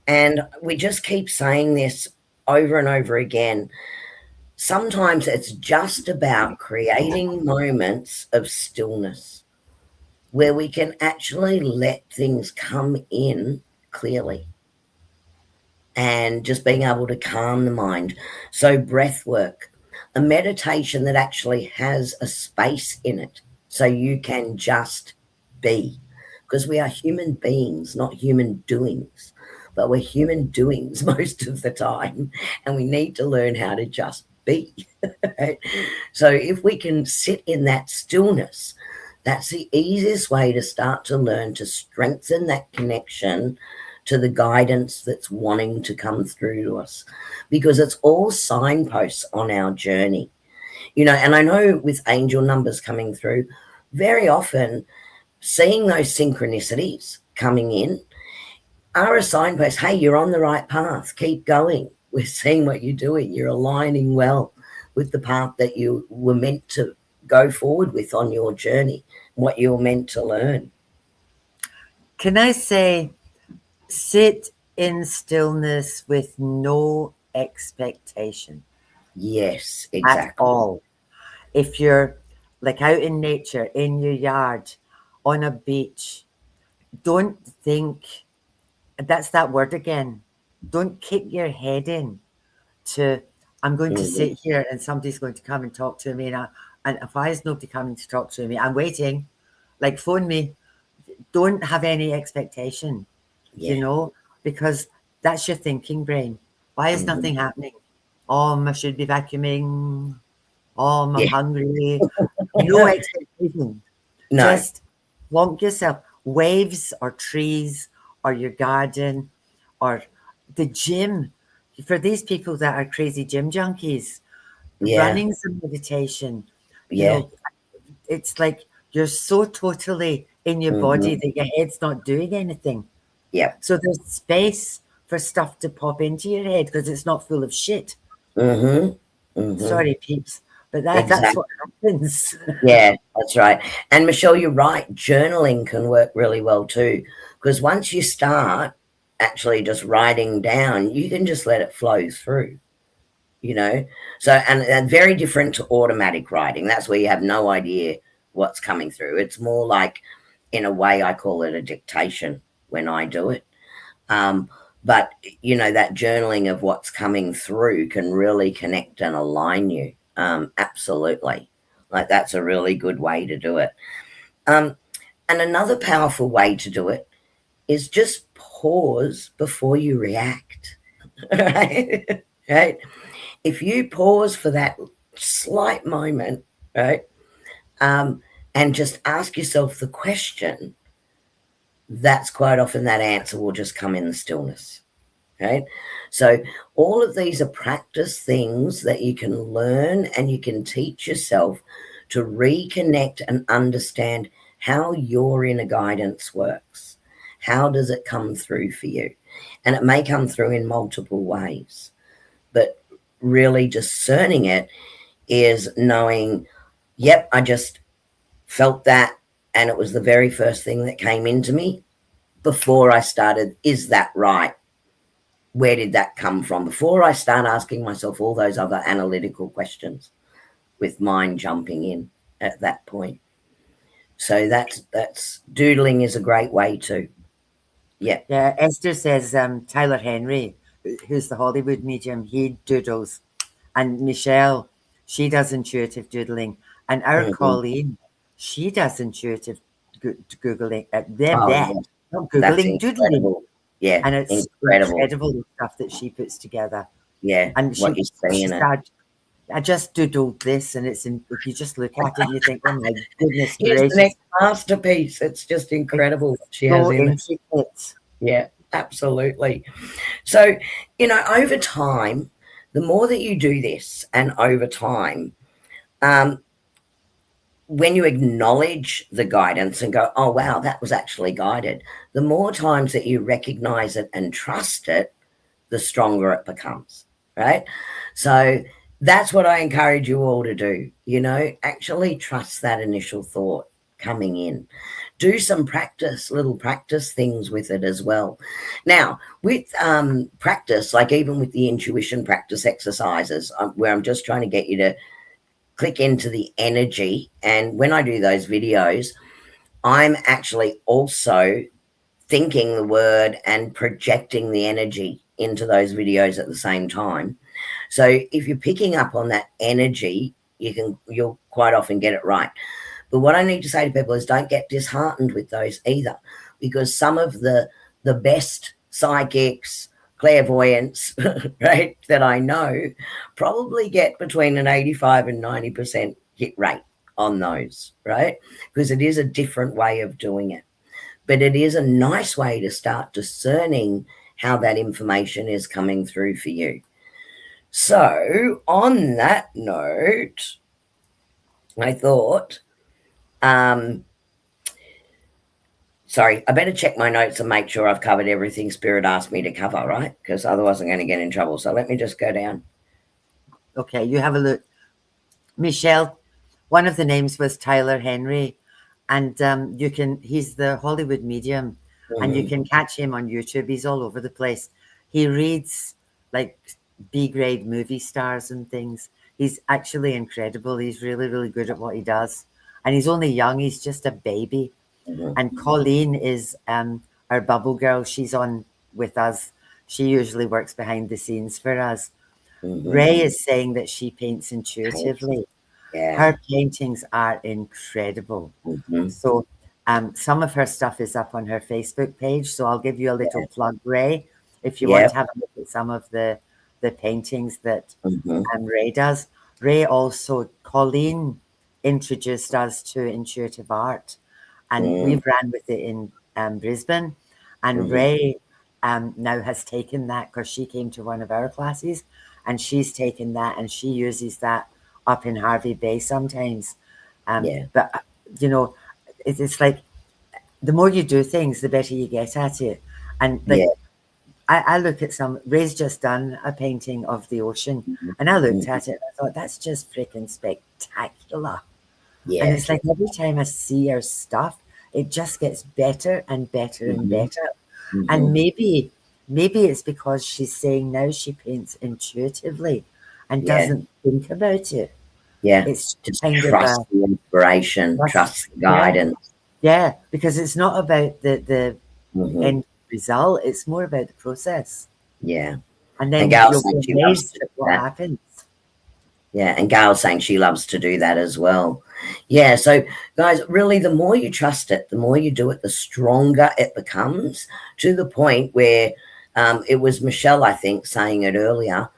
And we just keep saying this over and over again. Sometimes it's just about creating moments of stillness where we can actually let things come in clearly and just being able to calm the mind. So, breath work, a meditation that actually has a space in it so you can just be. Because we are human beings, not human doings, but we're human doings most of the time, and we need to learn how to just be. Right? So, if we can sit in that stillness, that's the easiest way to start to learn to strengthen that connection to the guidance that's wanting to come through to us, because it's all signposts on our journey. And I know with angel numbers coming through, very often seeing those synchronicities coming in are a signpost. Hey, you're on the right path. Keep going. We're seeing what you're doing. You're aligning well with the path that you were meant to go forward with on your journey, what you're meant to learn. can I say, sit in stillness with no expectation Yes, at exactly. all. If you're like out in nature, in your yard, on a beach, don't think that's that word again. Don't kick your head in to, I'm going to Mhm. sit here and somebody's going to come and talk to me. And why is nobody coming to talk to me? I'm waiting. Like, phone me. Don't have any expectation, you Yeah. know, because that's your thinking brain. Why is Mhm. nothing happening? Oh, I should be vacuuming. Oh, I'm Yeah. hungry. No expectation. No. Just plonk yourself. Waves or trees or your garden or the gym. For these people that are crazy gym junkies, Yeah. running's a meditation. You Yeah. know, it's like you're so totally in your body Mhm. that your head's not doing anything. Yep. So there's space for stuff to pop into your head because it's not full of shit. Mhm. Mhm. Sorry, peeps, but that's what Exactly. happens. Yeah, that's right. And Michelle, you're right. Journaling can work really well too, because once you start actually just writing down, you can just let it flow through. you know so and very different to automatic writing. That's where you have no idea what's coming through. It's more like, in a way, I call it a dictation when I do it. But that journaling of what's coming through can really connect and align you. Absolutely. Like, that's a really good way to do it. um, and another powerful way to do it is just pause before you react. Right. Right. If you pause for that slight moment, right, um, and just ask yourself the question, that's quite often that answer will just come in the stillness, right? So all of these are practice things that you can learn and you can teach yourself to reconnect and understand how your inner guidance works. How does it come through for you? And it may come through in multiple ways, but really discerning it is knowing, yep, I just felt that, and it was the very first thing that came into me before I started, is that right? Where did that come from? Before I start asking myself all those other analytical questions with mind jumping in at that point. So that's doodling is a great way too. Yeah. Yeah, Esther says Tyler Henry, who's the Hollywood medium, he doodles. And Michelle, She does intuitive doodling. And our Colleen, she does intuitive Googling. Oh, yeah. Not That's Googling, doodling. incredible. Yeah, And it's incredible the stuff that she puts together. Yeah, And what you see in it. I just doodled this, and it's if you just look at it, and you think, oh my goodness It's the gracious. next masterpiece. It's just incredible what she has in it. Yeah, absolutely. So, over time, the more that you do this, and over time, when you acknowledge the guidance and go, oh, wow, that was actually guided, the more times that you recognize it and trust it, the stronger it becomes, right? So that's what I encourage you all to do, actually trust that initial thought coming in. Do some little practice things with it as well. Now, with practice, like even with the intuition practice exercises, where I'm just trying to get you to click into the energy. And when I do those videos, I'm actually also thinking the word and projecting the energy into those videos at the same time. So if you're picking up on that energy, you'll quite often get it right. But what I need to say to people is don't get disheartened with those either, because some of the best psychics, clairvoyants, right, that I know probably get between an 85 and 90% hit rate on those, right? Because it is a different way of doing it. But it is a nice way to start discerning how that information is coming through for you. So on that note, I thought, sorry, I better check my notes and make sure I've covered everything Spirit asked me to cover, right? Because otherwise I'm going to get in trouble. So let me just go down. Okay, you have a look. Michelle, one of the names was Tyler Henry, and he's the Hollywood medium, and you can catch him on YouTube. He's all over the place. He reads like B-grade movie stars and things. He's actually incredible. He's really, really good at what he does. And he's only young. He's just a baby. And Colleen is our bubble girl. She's on with us. She usually works behind the scenes for us. Ray is saying that she paints intuitively. Yeah. Her paintings are incredible. So some of her stuff is up on her Facebook page. So I'll give you a little plug, Ray, if you want to have a look at some of the paintings that Ray does. Ray also, Colleen introduced us to intuitive art, and we've ran with it in Brisbane. And Ray now has taken that because she came to one of our classes, and she's taken that and she uses that up in Harvey Bay sometimes. But, it's like the more you do things, the better you get at it. And like, I look at Ray's just done a painting of the ocean, and I looked at it and I thought, that's just freaking spectacular. Yeah. And it's like every time I see her stuff, it just gets better and better and better. And maybe it's because she's saying now she paints intuitively and doesn't think about it. Yeah. It's just kind trust of the inspiration, trust the guidance. Yeah, because it's not about the end result. It's more about the process. Yeah. And then Gail you'll saying be she loves amazed to at do what that. happens. Yeah, and Gail's saying she loves to do that as well. Yeah, so guys, really the more you trust it, the more you do it, the stronger it becomes, to the point where it was Michelle, I think, saying it earlier,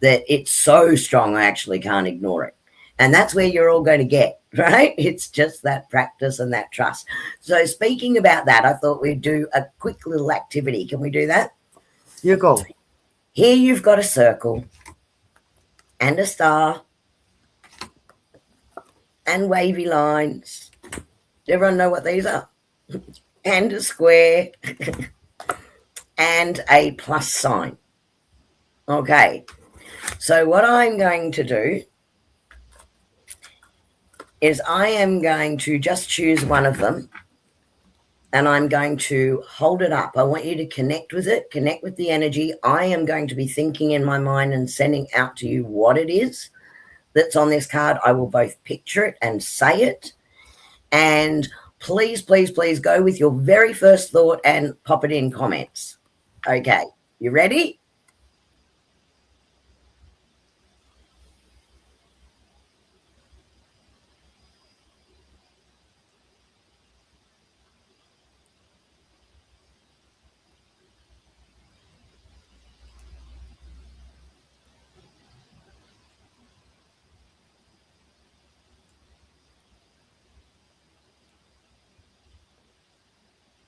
that it's so strong I actually can't ignore it. And that's where you're all going to get, right? It's just that practice and that trust. So speaking about that, I thought we'd do a quick little activity. Can we do that? You go. Here you've got a circle and a star and wavy lines. Does everyone know what these are? And a square and a plus sign. Okay, so what I'm going to do is I am going to just choose one of them, and I'm going to hold it up. I want you to connect with it, connect with the energy. I am going to be thinking in my mind and sending out to you what it is that's on this card. I will both picture it and say it. And please, please, please go with your very first thought and pop it in comments. Okay, you ready?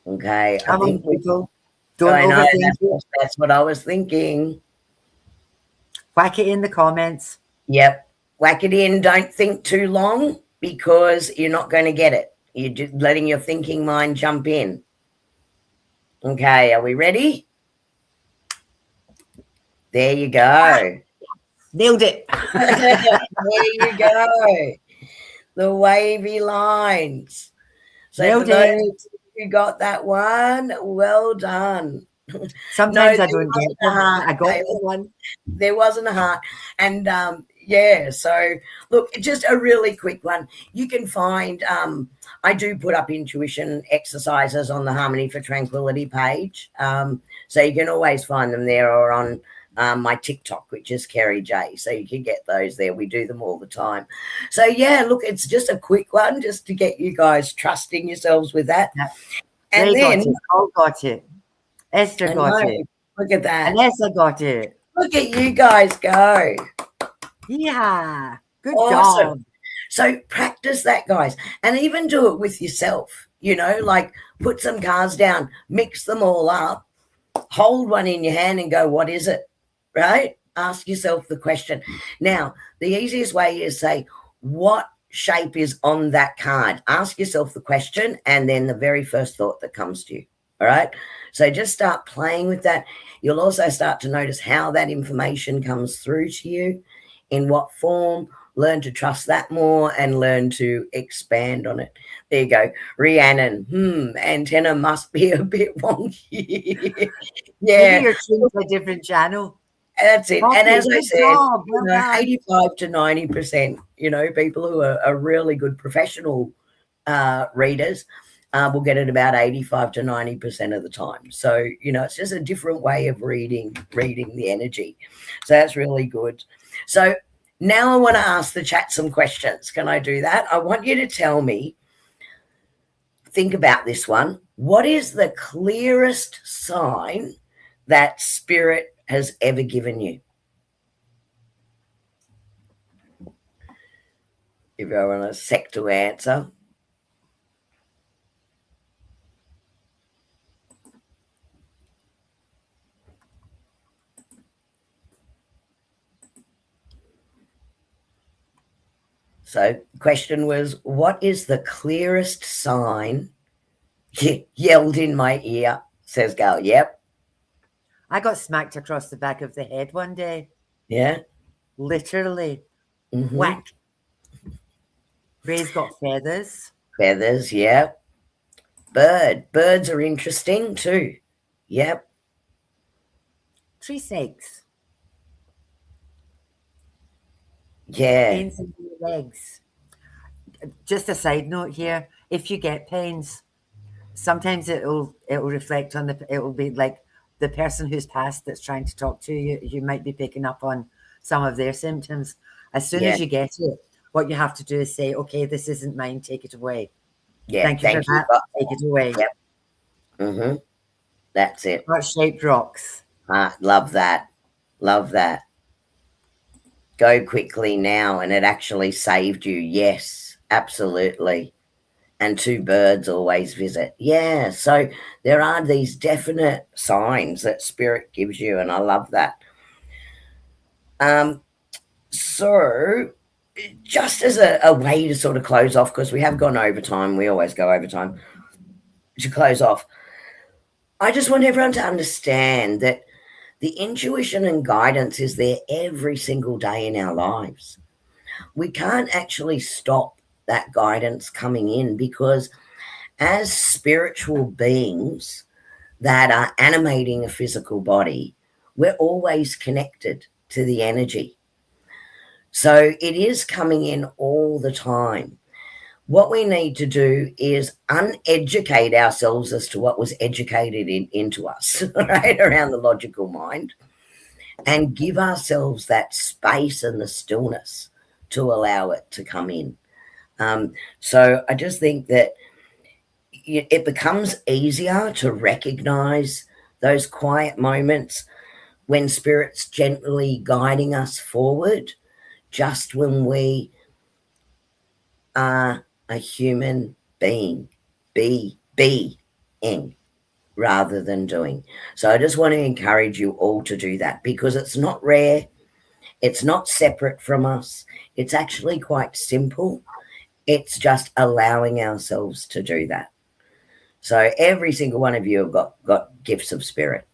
Okay, I Come on, think people. Don't I know overthink it. that's what I was thinking. Whack it in the comments. Yep. Whack it in. Don't think too long because you're not going to get it. You're just letting your thinking mind jump in. Okay, are we ready? There you go. Nailed it. There you go. The wavy lines. So Nailed for those it. who got that one, well done. Sometimes I there don't get wasn't a them. heart. I got that one. There wasn't a heart. And yeah, so look, just a really quick one. You can find I do put up intuition exercises on the Harmony for Tranquility page. So you can always find them there or on my TikTok, which is Kerrie J. So you can get those there. We do them all the time. So yeah, look, it's just a quick one just to get you guys trusting yourselves with that. Yeah. And They then got it. All got it. Esther I got know, it. look at that. Vanessa got it. Look at you guys go. Yeah. Good Awesome. job. So practice that, guys, and even do it with yourself. You know, like put some cards down, mix them all up, hold one in your hand and go, what is it? Right? Ask yourself the question. Now, the easiest way is say, what shape is on that card? Ask yourself the question and then the very first thought that comes to you. All right. So just start playing with that. You'll also start to notice how that information comes through to you, in what form. Learn to trust that more and learn to expand on it. There you go. Rhiannon, antenna must be a bit wonky. Yeah, Maybe you're tuned to a different channel. that's it. And as I Good said, job. Well done. 85 to 90%, people who are really good professional readers will get it about 85 to 90% of the time. So, it's just a different way of reading the energy. So that's really good. So now I want to ask the chat some questions. Can I do that? I want you to tell me, think about this one. What is the clearest sign that spirit has ever given you? If I want a sec to answer. So the question was, what is the clearest sign? Yelled in my ear, says Gal. Yep. I got smacked across the back of the head one day. Yeah. Literally. Mm-hmm. Whack. Ray's got feathers. Feathers, yep. Birds are interesting too. Yep. Tree snakes. Yeah. Pains in your legs. Just a side note here. If you get pains, sometimes it'll reflect on it'll be like the person who's passed that's trying to talk to you. You might be picking up on some of their symptoms. As soon as you get it, what you have to do is say, okay, this isn't mine, take it away. Yeah. Thank you for that. Take it away. Yep. Mm-hmm. That's it. Heart-shaped rocks. Love that. Love that. Go quickly now, and it actually saved you. Yes, absolutely. And 2 birds always visit. Yeah, so there are these definite signs that spirit gives you, and I love that. So just as a way to sort of close off, because we have gone over time, we always go over time, to close off, I just want everyone to understand that the intuition and guidance is there every single day in our lives. We can't actually stop that guidance coming in, because as spiritual beings that are animating a physical body, we're always connected to the energy. So it is coming in all the time. What we need to do is uneducate ourselves as to what was educated into us, right, around the logical mind, and give ourselves that space and the stillness to allow it to come in. So I just think that it becomes easier to recognize those quiet moments when spirit's gently guiding us forward, just when we are a human being. Be being rather than doing. So I just want to encourage you all to do that, because it's not rare, it's not separate from us, it's actually quite simple. It's just allowing ourselves to do that. So every single one of you have got gifts of spirit.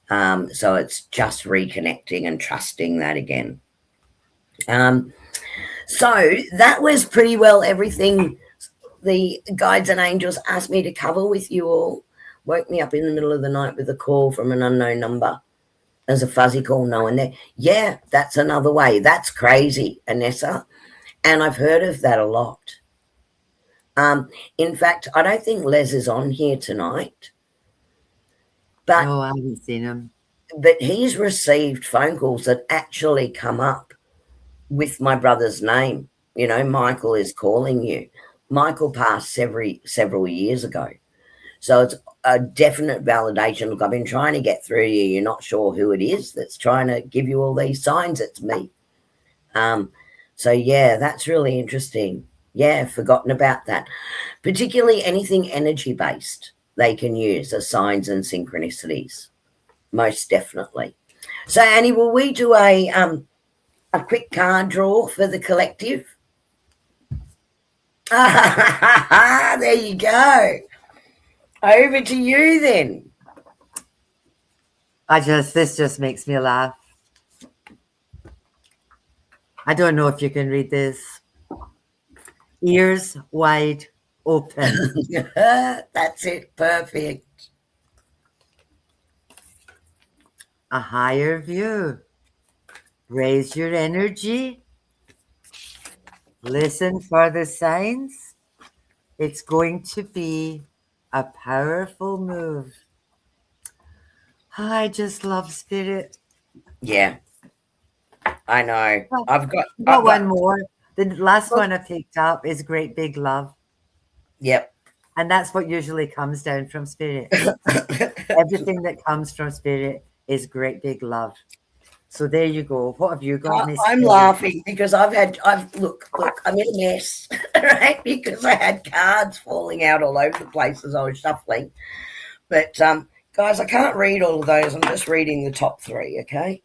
So it's just reconnecting and trusting that again. So that was pretty well everything the guides and angels asked me to cover with you all. Woke me up in the middle of the night with a call from an unknown number. There's a fuzzy call, no one there. Yeah, that's another way. That's crazy, Anessa. And I've heard of that a lot. In fact, I don't think Les is on here tonight. But No, I haven't seen him. But he's received phone calls that actually come up with my brother's name. You know, Michael is calling you. Michael passed several years ago. So it's a definite validation. Look, I've been trying to get through to you. You're not sure who it is that's trying to give you all these signs. It's me. So, yeah, that's really interesting. Yeah, forgotten about that. Particularly anything energy-based they can use as signs and synchronicities. Most definitely. So, Annie, will we do a quick card draw for the collective? There you go. Over to you then. This just makes me laugh. I don't know if you can read this. Ears wide open. That's it. Perfect. A higher view. Raise your energy. Listen for the signs. It's going to be a powerful move. I just love spirit. Yeah, I know. I've got one more. The last one I picked up is great big love. Yep. And that's what usually comes down from spirit. Everything that comes from spirit is great big love. So there you go. What have you got, Miss? I'm laughing because I've look, I'm in a mess, right? Because I had cards falling out all over the place as I was shuffling. But guys, I can't read all of those. I'm just reading the top three, okay?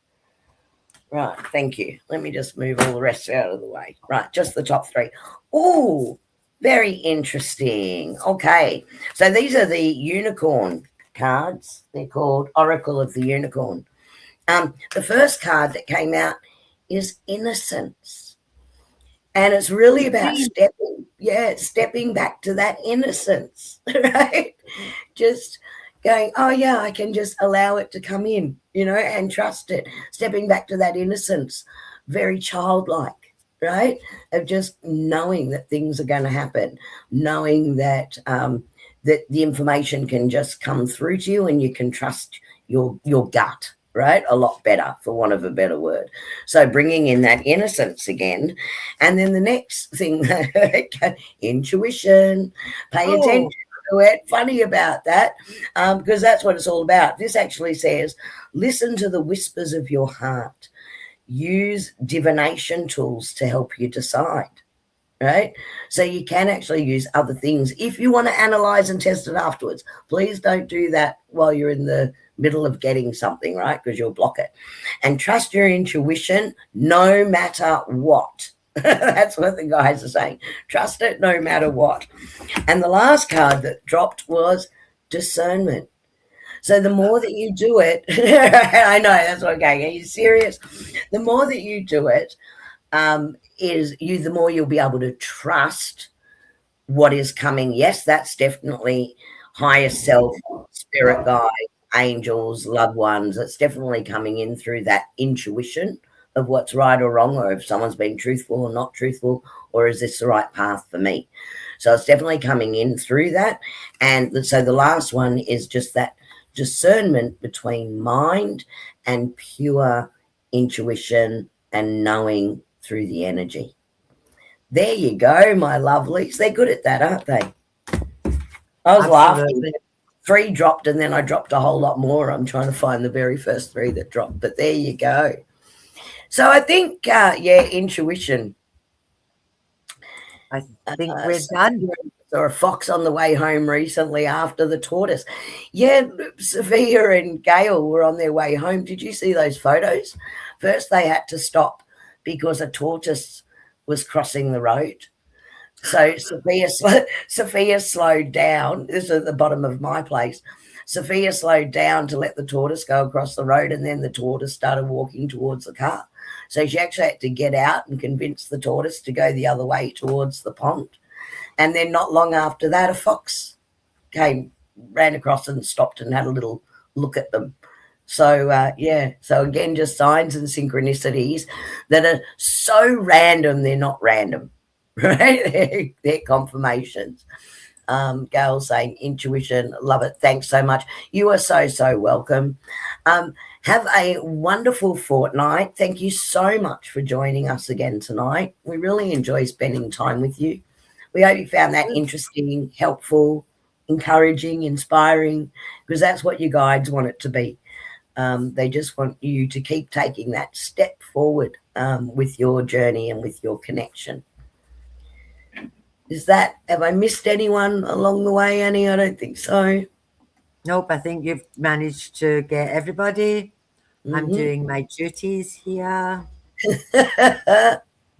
Right, thank you. Let me just move all the rest out of the way. Right, just the top three. Oh, very interesting. Okay, so these are the unicorn cards. They're called Oracle of the Unicorn. The first card that came out is Innocence. And it's really about stepping back to that innocence, right? Just going, oh, yeah, I can just allow it to come in, you know, and trust it. Stepping back to that innocence, very childlike, right? Of just knowing that things are going to happen, knowing that that the information can just come through to you and you can trust your gut, right? A lot better, for want of a better word. So bringing in that innocence again. And then the next thing, intuition, pay attention to it. Funny about that, because that's what it's all about. This actually says, listen to the whispers of your heart. Use divination tools to help you decide. Right? So you can actually use other things. If you want to analyze and test it afterwards, please don't do that while you're in the middle of getting something, right? Because you'll block it. And trust your intuition no matter what. That's what the guys are saying. Trust it no matter what. And the last card that dropped was discernment. So the more that you do it, I know, that's what I'm going, are you serious? The more that you do it, the more you'll be able to trust what is coming. Yes, that's definitely higher self, spirit guides, angels, loved ones. It's definitely coming in through that intuition of what's right or wrong, or if someone's being truthful or not truthful, or is this the right path for me? So it's definitely coming in through that. And so the last one is just that discernment between mind and pure intuition and knowing through the energy. There you go, my lovelies. They're good at that, aren't they? I was laughing. 3 dropped and then I dropped a whole lot more. I'm trying to find the very first 3 that dropped, but there you go. So I think, intuition. I think we're done. Saw a fox on the way home recently after the tortoise. Yeah, Sophia and Gail were on their way home. Did you see those photos? First, they had to stop because a tortoise was crossing the road. So Sophia slowed down. This is at the bottom of my place. Sophia slowed down to let the tortoise go across the road, and then the tortoise started walking towards the car. So she actually had to get out and convince the tortoise to go the other way towards the pond. And then not long after that, a fox ran across and stopped and had a little look at them. So, so again, just signs and synchronicities that are so random, they're not random, right? They're confirmations. Gail saying intuition, love it. Thanks so much. You are so welcome. Have a wonderful fortnight. Thank you so much for joining us again tonight. We really enjoy spending time with you. We hope you found that interesting, helpful, encouraging, inspiring, because that's what your guides want it to be. They just want you to keep taking that step forward with your journey and with your connection. Have I missed anyone along the way, Annie? I don't think so. Nope, I think you've managed to get everybody. Mm-hmm. I'm doing my duties here.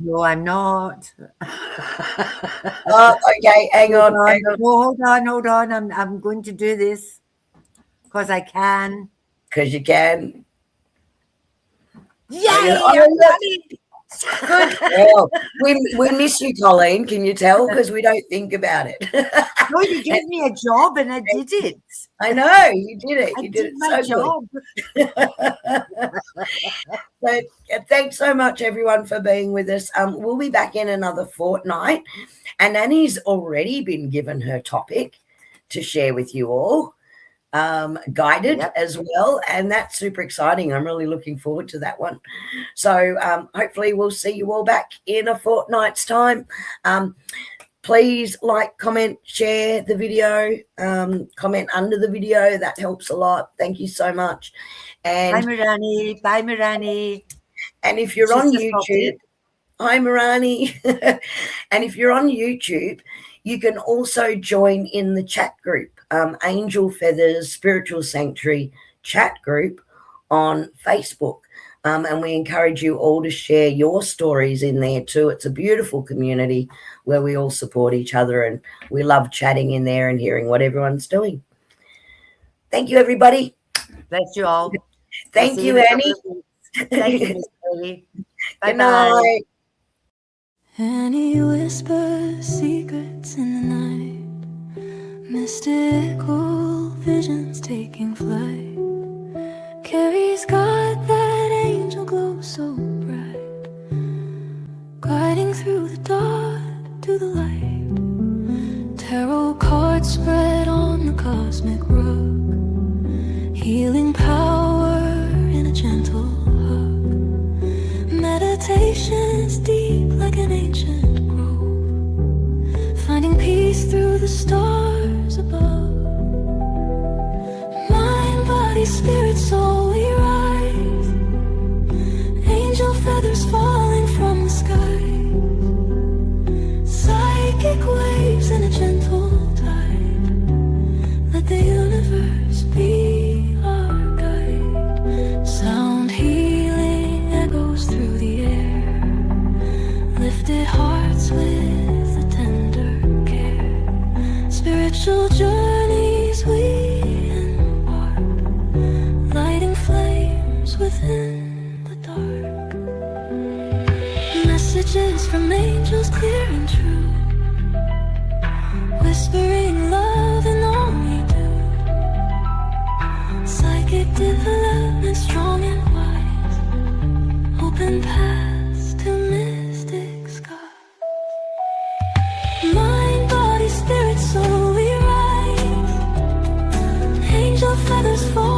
No, I'm not. Oh, okay, hang on. Hold on. I'm going to do this because I can. Because you can. Yay! Good. Well, we miss you, Colleen. Can you tell? Because we don't think about it. No, you gave me a job and I did it. I know you did it. You did it my job. So thanks so much, everyone, for being with us. We'll be back in another fortnight, and Annie's already been given her topic to share with you all. Guided as well, and that's super exciting. I'm really looking forward to that one. So hopefully we'll see you all back in a fortnight's time. Please like, comment, share the video, comment under the video. That helps a lot. Thank you so much. And Bye, Mirani. And if you're on YouTube, hi, Mirani. And if you're on YouTube, you can also join in the chat group, Angel Feathers Spiritual Sanctuary chat group on Facebook. And we encourage you all to share your stories in there too. It's a beautiful community where we all support each other, and we love chatting in there and hearing what everyone's doing. Thank you, everybody. Bless you all. Thank you, Annie. Thank you, Miss Kelly. Good night. Annie whispers secrets in the night, mystical visions taking flight. Kerrie's got that angel glow so bright, gliding through the dark to the light. Tarot cards spread on the cosmic rug, healing power in a gentle hug. Meditation's deep like an ancient grove, finding peace through the stars above. Mind, body, spirit, soul, we rise, angel feathers falling from the sky, psychic waves in a gentle tide. Let the universe be our guide. Sound healing echoes through the air, lifted hearts with a tender care. Spiritual journeys we embark, lighting flames within the dark. Messages from angels clear and true, whispering love in all we do. Psychic development strong and wise, open paths to mystic skies. Mind, body, spirit, soul, we rise, angel feathers fall